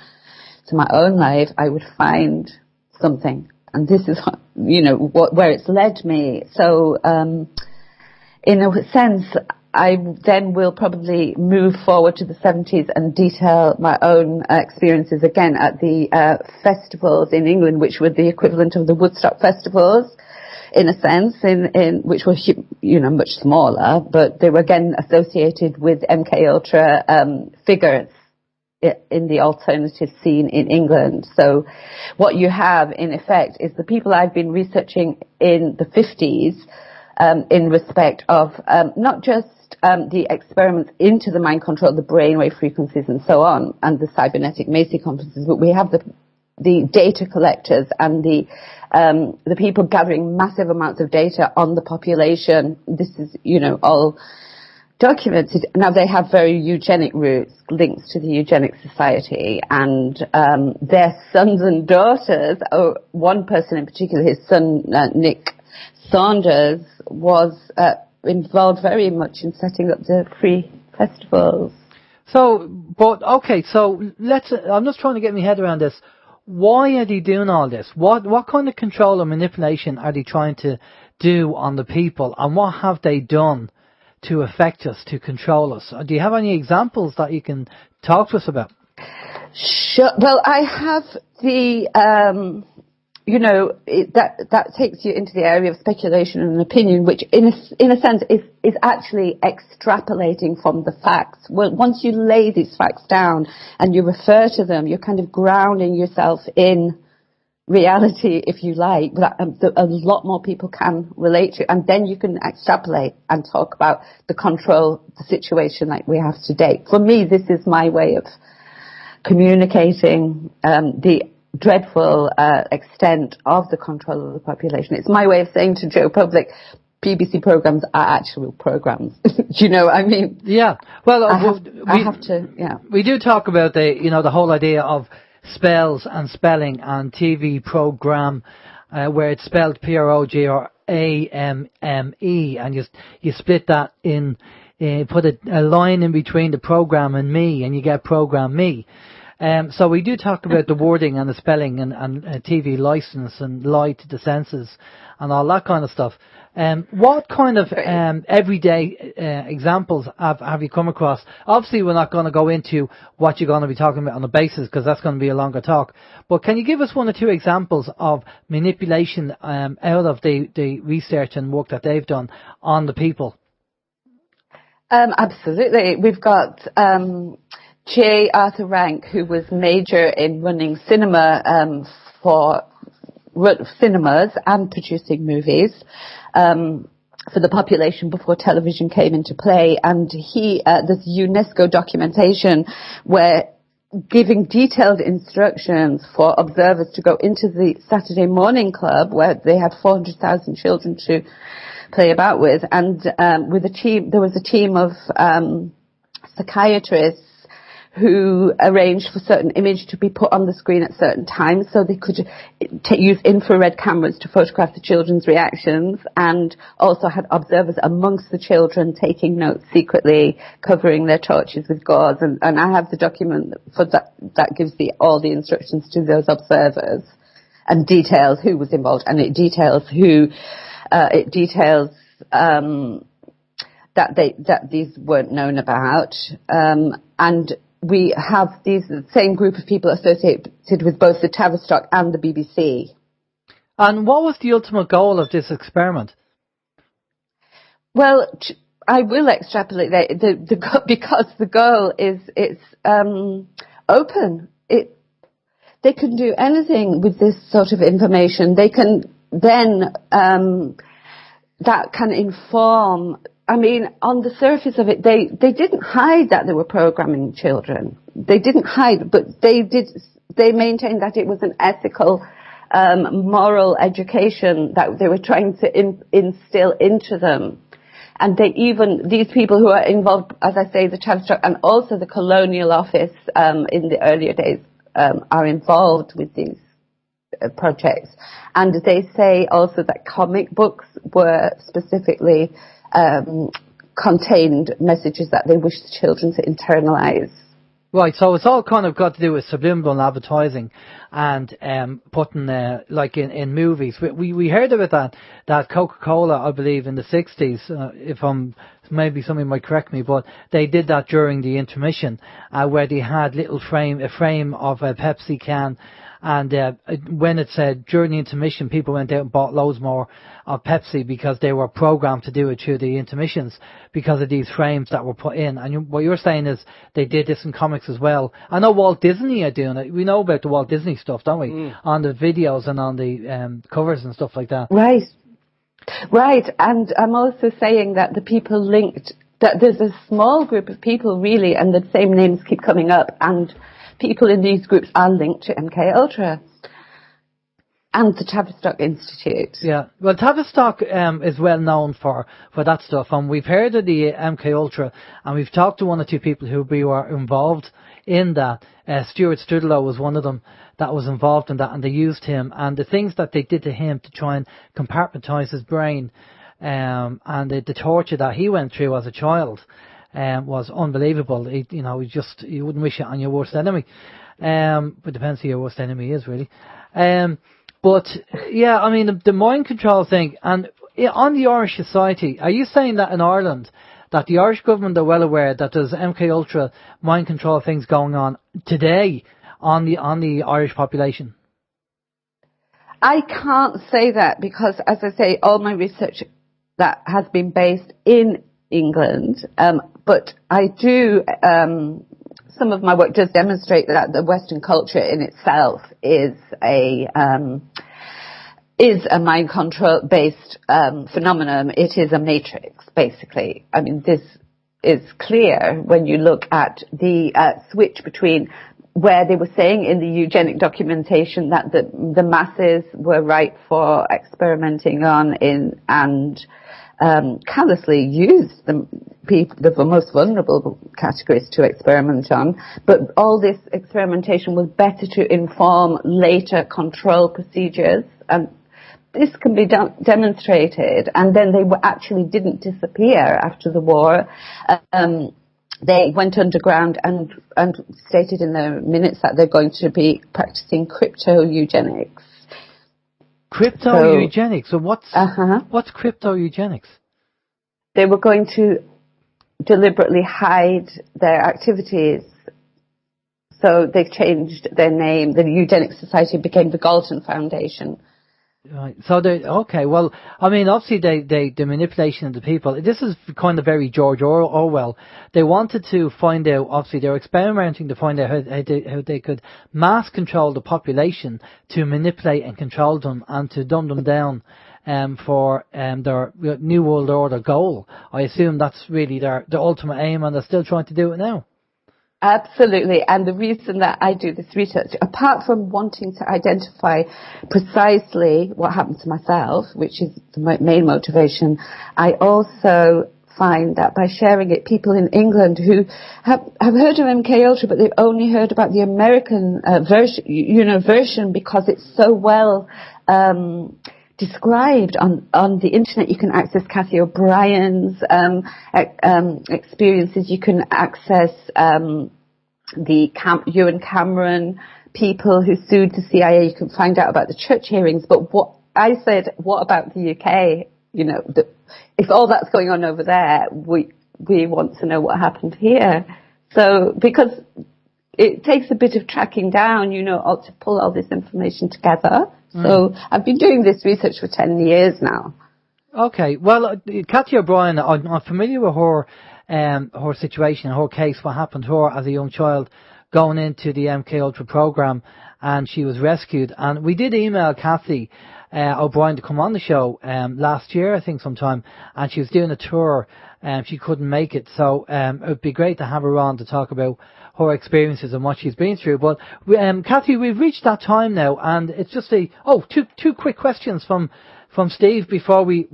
to my own life, I would find something. And this is, where it's led me. So, in a sense, I then will probably move forward to the 70s and detail my own experiences again at the festivals in England, which were the equivalent of the Woodstock festivals, in a sense, in which were much smaller, but they were again associated with MK Ultra figures in the alternative scene in England. So what you have in effect is the people I've been researching in the 50s. In respect of not just the experiments into the mind control, the brainwave frequencies and so on, and the cybernetic Macy conferences, but we have the data collectors and the people gathering massive amounts of data on the population. This is, all documented. Now, they have very eugenic roots, links to the Eugenics Society, and their sons and daughters, one person in particular, his son, Nick Saunders, was involved very much in setting up the free festivals. So I'm just trying to get my head around this. Why are they doing all this? What kind of control or manipulation are they trying to do on the people, and what have they done to affect us, to control us? Do you have any examples that you can talk to us about? Sure. Well, I have the that takes you into the area of speculation and opinion, which in a sense is actually extrapolating from the facts. Well, once you lay these facts down and you refer to them, you're kind of grounding yourself in reality, if you like, that a lot more people can relate to, and then you can extrapolate and talk about the control, the situation like we have today. For me, this is my way of communicating the dreadful extent of the control of the population. It's my way of saying to Joe Public, BBC programs are actual programs. Do you know what I mean? Yeah. Well, we do talk about the whole idea of spells and spelling and TV program, where it's spelled PROGRAMME, and you split that in, put a line in between the program and me, and you get program me. So we do talk about the wording and the spelling and TV license and lie to the senses and all that kind of stuff. What kind of everyday examples have you come across? Obviously, we're not going to go into what you're going to be talking about on the basis, because that's going to be a longer talk. But can you give us one or two examples of manipulation out of the research and work that they've done on the people? Absolutely. We've got J. Arthur Rank, who was major in running cinema for cinemas and producing movies for the population before television came into play. And there's UNESCO documentation where giving detailed instructions for observers to go into the Saturday morning club where they had 400,000 children to play about with, and with a team, there was a team of psychiatrists who arranged for certain image to be put on the screen at certain times so they could use infrared cameras to photograph the children's reactions, and also had observers amongst the children taking notes secretly, covering their torches with gauze, and I have the document for that gives all the instructions to those observers and details who was involved, and it details that these weren't known about, and we have the same group of people associated with both the Tavistock and the BBC. And what was the ultimate goal of this experiment? Well, I will extrapolate because the goal is it's open. They can do anything with this sort of information. They can then that can inform. I mean, on the surface of it, they didn't hide that they were programming children. They didn't hide, but they maintained that it was an ethical, moral education that they were trying to instill into them. And these people who are involved, as I say, the Tavistock and also the Colonial Office, in the earlier days, are involved with these projects. And they say also that comic books were specifically contained messages that they wish the children to internalize. Right, so it's all kind of got to do with subliminal advertising and putting, like in movies. We heard about that Coca-Cola, I believe, in the 60s, maybe somebody might correct me, but they did that during the intermission, where they had a frame of a Pepsi can, and when it said during the intermission, people went out and bought loads more of Pepsi because they were programmed to do it through the intermissions because of these frames that were put in. And what you're saying is they did this in comics as well. I know Walt Disney are doing it. We know about the Walt Disney stuff, don't we? On the videos and on the covers and stuff like that. Right. And I'm also saying that the people linked, that there's a small group of people really, and the same names keep coming up, and people in these groups are linked to MK Ultra and the Tavistock Institute. Yeah, well, Tavistock is well known for that stuff, and we've heard of the MK Ultra, and we've talked to one or two people who were involved in that. Stuart Strudlow was one of them that was involved in that, and they used him, and the things that they did to him to try and compartmentalize his brain, and the torture that he went through as a child. Was unbelievable. You wouldn't wish it on your worst enemy. But depends who your worst enemy is, really. But yeah, I mean, the mind control thing, and on the Irish society, are you saying that in Ireland, that the Irish government are well aware that there's MK Ultra mind control things going on today on the Irish population? I can't say that because, as I say, all my research that has been based in England, but I do, some of my work does demonstrate that the Western culture in itself is a mind control based phenomenon. It is a matrix, basically. I mean, this is clear when you look at the switch between where they were saying in the eugenic documentation that the masses were right for experimenting on and callously used the most vulnerable categories to experiment on, but all this experimentation was better to inform later control procedures, and this can be demonstrated. And then they actually didn't disappear after the war. They went underground and stated in their minutes that they're going to be practicing crypto-eugenics. Crypto-eugenics? So what's crypto-eugenics? They were going to deliberately hide their activities. So they've changed their name. The Eugenics Society became the Galton Foundation. Right. So okay. Well, I mean, obviously the manipulation of the people. This is kind of very George Orwell. They wanted to find out. Obviously, they were experimenting to find out how they could mass control the population to manipulate and control them and to dumb them down. For their New World Order goal. I assume that's really their ultimate aim, and they're still trying to do it now. Absolutely. And the reason that I do this research, apart from wanting to identify precisely what happened to myself, which is the main motivation, I also find that by sharing it, people in England who have heard of MK Ultra, but they've only heard about the American version because it's so well described on the internet. You can access Cathi O'Brien's experiences. You can access Ewan Cameron, people who sued the CIA. You can find out about the church hearings. But what I said, what about the UK? If all that's going on over there, we want to know what happened here. So because it takes a bit of tracking down, to pull all this information together. So I've been doing this research for 10 years now. Okay. Well, Cathi O'Brien, I'm familiar with her situation, her case, what happened to her as a young child going into the MK Ultra program, and she was rescued. And we did email Cathi O'Brien to come on the show last year, I think, sometime, and she was doing a tour and she couldn't make it. So it would be great to have her on to talk about her experiences and what she's been through. But Cathi, we've reached that time now, and it's just two quick questions from Steve before we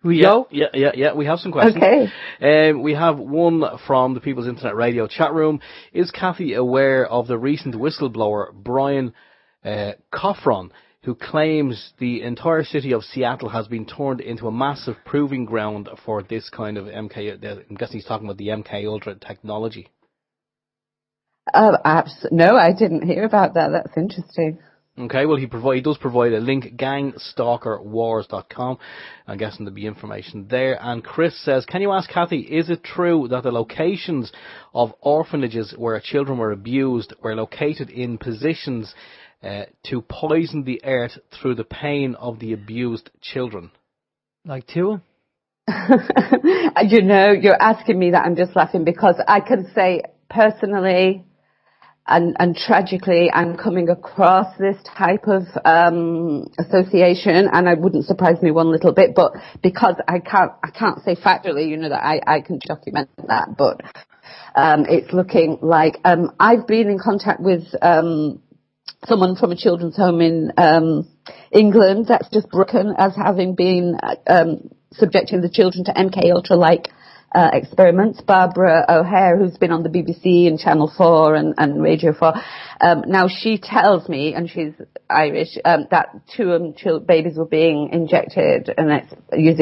go. Yeah. We have some questions. Okay. We have one from the People's Internet Radio chat room. Is Cathi aware of the recent whistleblower Brian Coffron, who claims the entire city of Seattle has been turned into a massive proving ground for this kind of MK? I'm guessing he's talking about the MK Ultra technology. No, I didn't hear about that. That's interesting. Okay, well, he does provide a link, gangstalkerwars.com. I'm guessing there'll be information there. And Chris says, can you ask Cathi, is it true that the locations of orphanages where children were abused were located in positions to poison the earth through the pain of the abused children? Like two? You're asking me that. I'm just laughing because I can say personally, and tragically, I'm coming across this type of association, and it wouldn't surprise me one little bit. But because I can't say factually, that I can document that. But it's looking like I've been in contact with someone from a children's home in England that's just broken as having been subjecting the children to MK Ultra-like experiments. Barbara O'Hare, who's been on the BBC and Channel 4 and Radio 4, now she tells me, and she's Irish, that two babies were being injected and used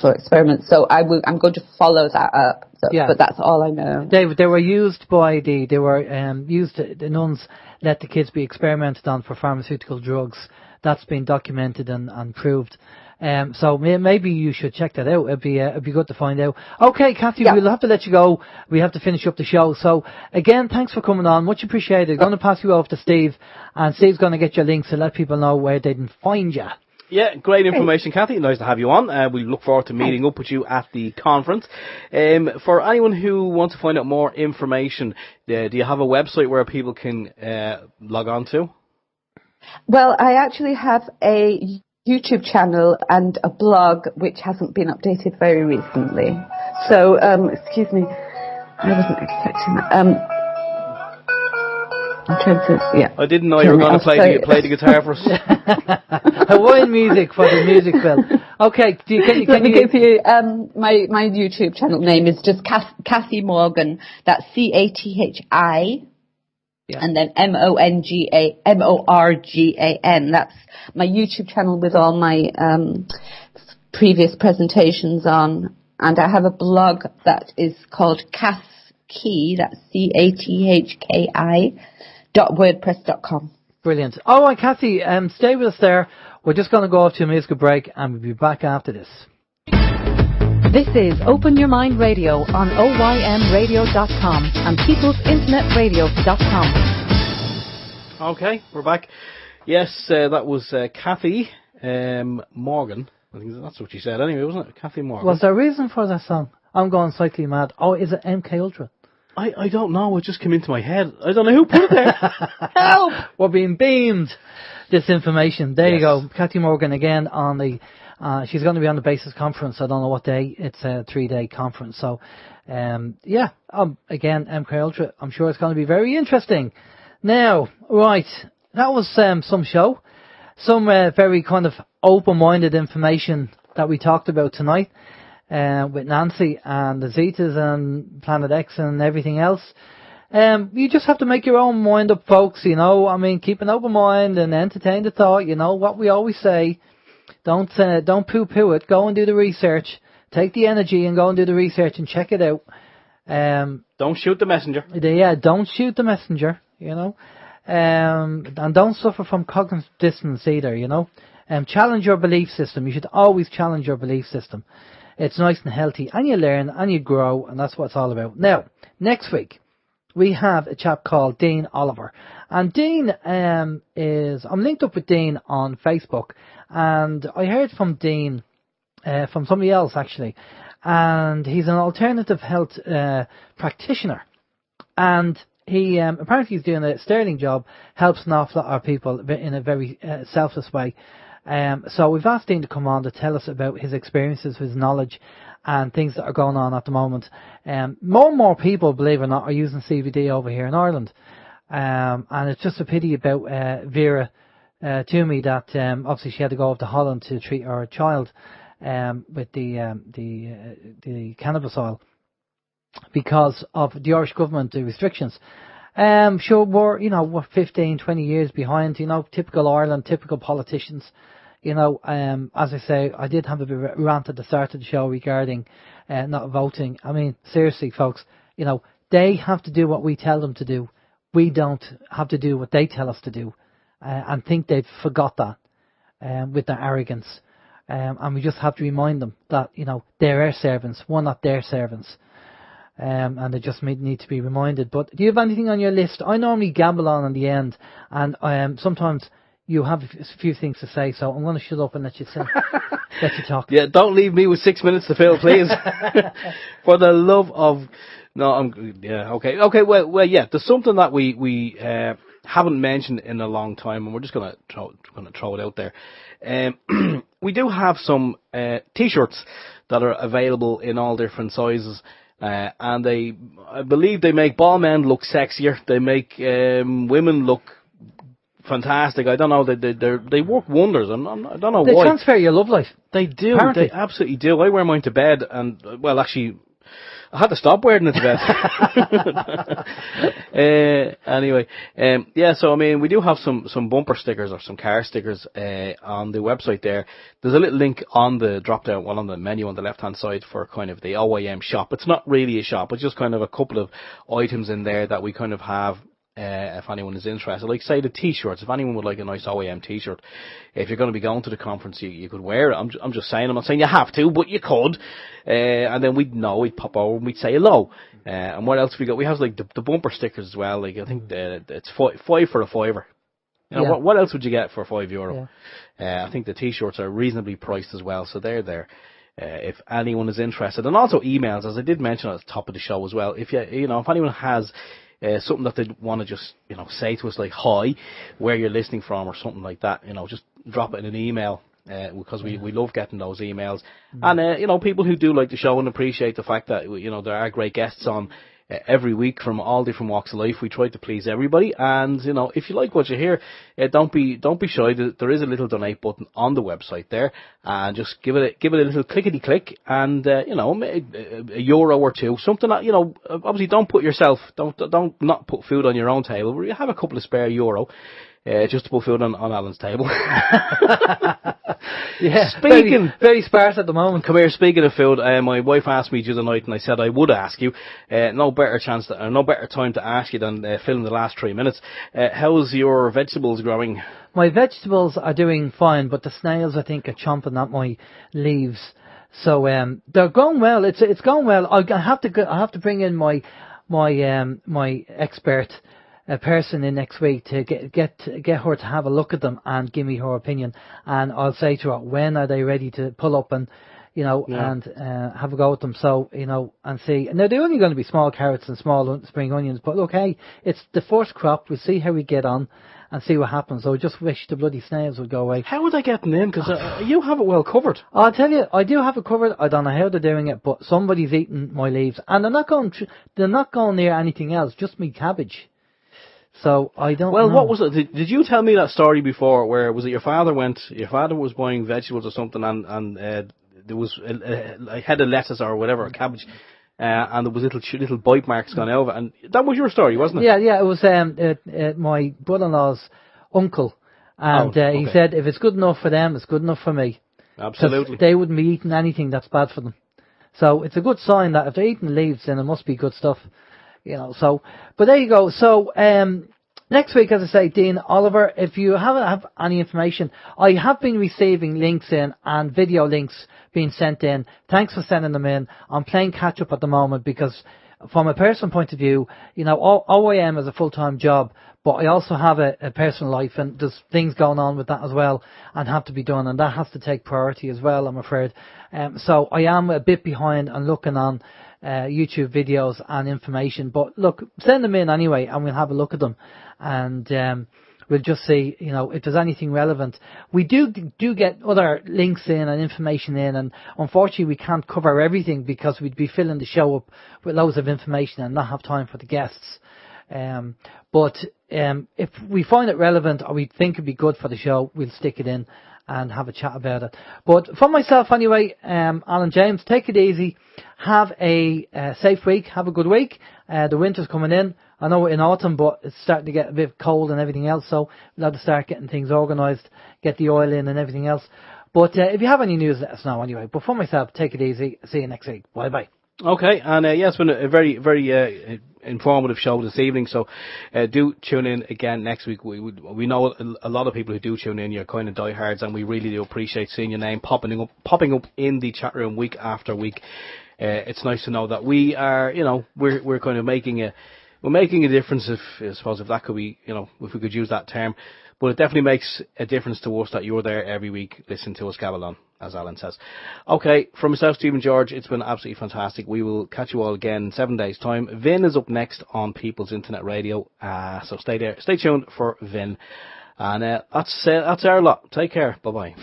for experiments. So I'm going to follow that up. So, yeah. But that's all I know. They were used the nuns let the kids be experimented on for pharmaceutical drugs. That's been documented and proved. So maybe you should check that out. It'd be good to find out. Okay, Cathi, yeah. We'll have to let you go. We have to finish up the show. So again, thanks for coming on. Much appreciated. Going to pass you off to Steve, and Steve's going to get your links to let people know where they can find you. Yeah, great information, Cathi. Nice to have you on. We look forward to meeting up with you at the conference. For anyone who wants to find out more information, do you have a website where people can log on to? Well, I actually have a YouTube channel and a blog which hasn't been updated very recently. So, excuse me, I wasn't expecting that. I'm trying to, yeah. I didn't know you were going to play the guitar for us. Hawaiian music for the music film. Okay, can you give you my YouTube channel name is just Cathi Morgan. That's Cathi. Yeah. And then Morgan. That's my YouTube channel with all my previous presentations on. And I have a blog that is called Cathi, that's CATHKI.wordpress.com. Brilliant. All right, Cathi, stay with us there. We're just going to go off to a musical break, and we'll be back after this. This is Open Your Mind Radio on OYMradio.com and peoplesinternetradio.com. Okay, we're back. Yes, that was Cathi Morgan. I think that's what she said anyway, wasn't it? Cathi Morgan. Was there a reason for that song? I'm going slightly mad. Oh, is it MK Ultra? I don't know. It just came into my head. I don't know who put it there. Help! We're being beamed this information. There you go. Cathi Morgan again on the She's going to be on the basis conference. I don't know what day. It's a 3-day conference. So, again, MK Ultra. I'm sure it's going to be very interesting. Now, right, that was some show. Some very kind of open-minded information that we talked about tonight with Nancy and the Zetas and Planet X and everything else. You just have to make your own mind up, folks, you know. I mean, keep an open mind and entertain the thought, you know, what we always say. Don't poo-poo it. Go and do the research. Take the energy and go and do the research and check it out. Don't shoot the messenger. Yeah, don't shoot the messenger, you know. And don't suffer from cognitive dissonance either, you know. Challenge your belief system. You should always challenge your belief system. It's nice and healthy, and you learn, and you grow, and that's what it's all about. Now, next week, we have a chap called Dean Oliver. And Dean I'm linked up with Dean on Facebook, and I heard from Dean, from somebody else actually, and he's an alternative health practitioner. And he apparently he's doing a sterling job, helps an awful lot of people in a very selfless way. So we've asked Dean to come on to tell us about his experiences, his knowledge, and things that are going on at the moment. More and more people, believe it or not, are using CBD over here in Ireland. And it's just a pity about Vera Toomey that obviously she had to go up to Holland to treat her child with the cannabis oil because of the Irish government restrictions. Sure, we're 15, 20 years behind, you know, typical Ireland, typical politicians. You know, as I say, I did have a bit of a rant at the start of the show regarding not voting. I mean, seriously, folks, you know, they have to do what we tell them to do. We don't have to do what they tell us to do, and think they've forgot that with their arrogance. And we just have to remind them that, you know, they're our servants, we're not their servants. And they just need to be reminded. But do you have anything on your list? I normally gamble on in the end, and sometimes you have a few things to say, so I'm going to shut up and let you say, let you talk. Yeah, don't leave me with 6 minutes to fill, please. For the love of... No, okay. Well, yeah. There's something that we haven't mentioned in a long time, and we're just going to throw it out there. We do have some T-shirts that are available in all different sizes, and I believe they make ball men look sexier. They make women look fantastic. I don't know. They work wonders. I don't know why. They transfer your love life. They do. Apparently. They absolutely do. I wear mine to bed, and well, actually, I had to stop wearing it to bed. Anyway, yeah. So I mean, we do have some bumper stickers or some car stickers on the website there. There's a little link on the drop down, on the menu on the left hand side for kind of the OYM shop. It's not really a shop. It's just kind of a couple of items in there that we kind of have. If anyone is interested, like say the T-shirts, if anyone would like a nice OYM T-shirt, if you're going to be going to the conference, you could wear it. I'm just saying, I'm not saying you have to, but you could, and then we'd pop over and we'd say hello. And what else we got? We have like the bumper stickers as well. Like I think it's five for a fiver. You know, yeah. What else would you get for €5? Yeah. I think the T-shirts are reasonably priced as well, so they're there. If anyone is interested, and also emails, as I did mention at the top of the show as well. If if anyone has something that they want to just, say to us like, hi, where you're listening from or something like that, just drop it in an email, because we love getting those emails. And, people who do like the show and appreciate the fact that, there are great guests on every week from all different walks of life. We try to please everybody. And, if you like what you hear, don't be shy. There is a little donate button on the website there, and just give it a little clickety click, and, a euro or two, something that, obviously don't not put food on your own table, but you have a couple of spare euro. Just to put food on Alan's table. Yeah, speaking very sparse at the moment. Come here. Speaking of food, my wife asked me the other night, and I said I would ask you. No better time to ask you than filling the last 3 minutes. How's your vegetables growing? My vegetables are doing fine, but the snails, I think, are chomping at my leaves. So they're going well. It's going well. I have to bring in my expert. A person in next week to get her to have a look at them and give me her opinion, and I'll say to her when are they ready to pull up, and you know, Yeah. and have a go at them. So, you know, and see. Now, they're only going to be small carrots and small spring onions, but look, hey, it's the first crop. We'll see how we get on and see what happens. So I just wish the bloody snails would go away. How are they getting in? Because you have it well covered. I'll tell you, I do have it covered. I don't know how they're doing it, but somebody's eating my leaves, and they're not going near anything else, just me cabbage. So I don't know. Well, what was it? Did you tell me that story before? Where was it? Your father was buying vegetables or something, and there was a head of lettuce or whatever, a cabbage, and there was little bite marks gone over, and that was your story, wasn't it? Yeah. It was my brother-in-law's uncle, and he said if it's good enough for them, it's good enough for me. Absolutely. They wouldn't be eating anything that's bad for them. So it's a good sign that if they're eating leaves, then it must be good stuff. You know, so, but there you go. So, next week, as I say, Dean, Oliver, if you have any information, I have been receiving links in and video links being sent in. Thanks for sending them in. I'm playing catch up at the moment because from a personal point of view, you know, OYM is a full-time job, but I also have a personal life and there's things going on with that as well and have to be done, and that has to take priority as well, I'm afraid. So I am a bit behind and looking on YouTube videos and information, but look, send them in anyway and we'll have a look at them, and we'll just see, you know, if there's anything relevant. We do get other links in and information in, and unfortunately we can't cover everything because we'd be filling the show up with loads of information and not have time for the guests. But if we find it relevant or we think it'd be good for the show, we'll stick it in and have a chat about it. But for myself anyway, Alan James, take it easy. Have a safe week. Have a good week. The winter's coming in. I know we're in autumn, but it's starting to get a bit cold and everything else, so we'll have to start getting things organised, get the oil in and everything else. But if you have any news, let us know anyway. But for myself, take it easy. See you next week. Bye-bye. Okay, and it's been a very, very informative show this evening, so do tune in again next week. We know a lot of people who do tune in, you're kind of diehards, and we really do appreciate seeing your name popping up in the chat room week after week. It's nice to know that we are, you know, we're kind of making a difference, I suppose, if that could be, you know, if we could use that term. But it definitely makes a difference to us that you're there every week listening to us gabble on, as Alan says. Okay, from myself, Stephen George, it's been absolutely fantastic. We will catch you all again in 7 days' time. Vin is up next on People's Internet Radio, so stay there. Stay tuned for Vin. And that's our lot. Take care. Bye-bye.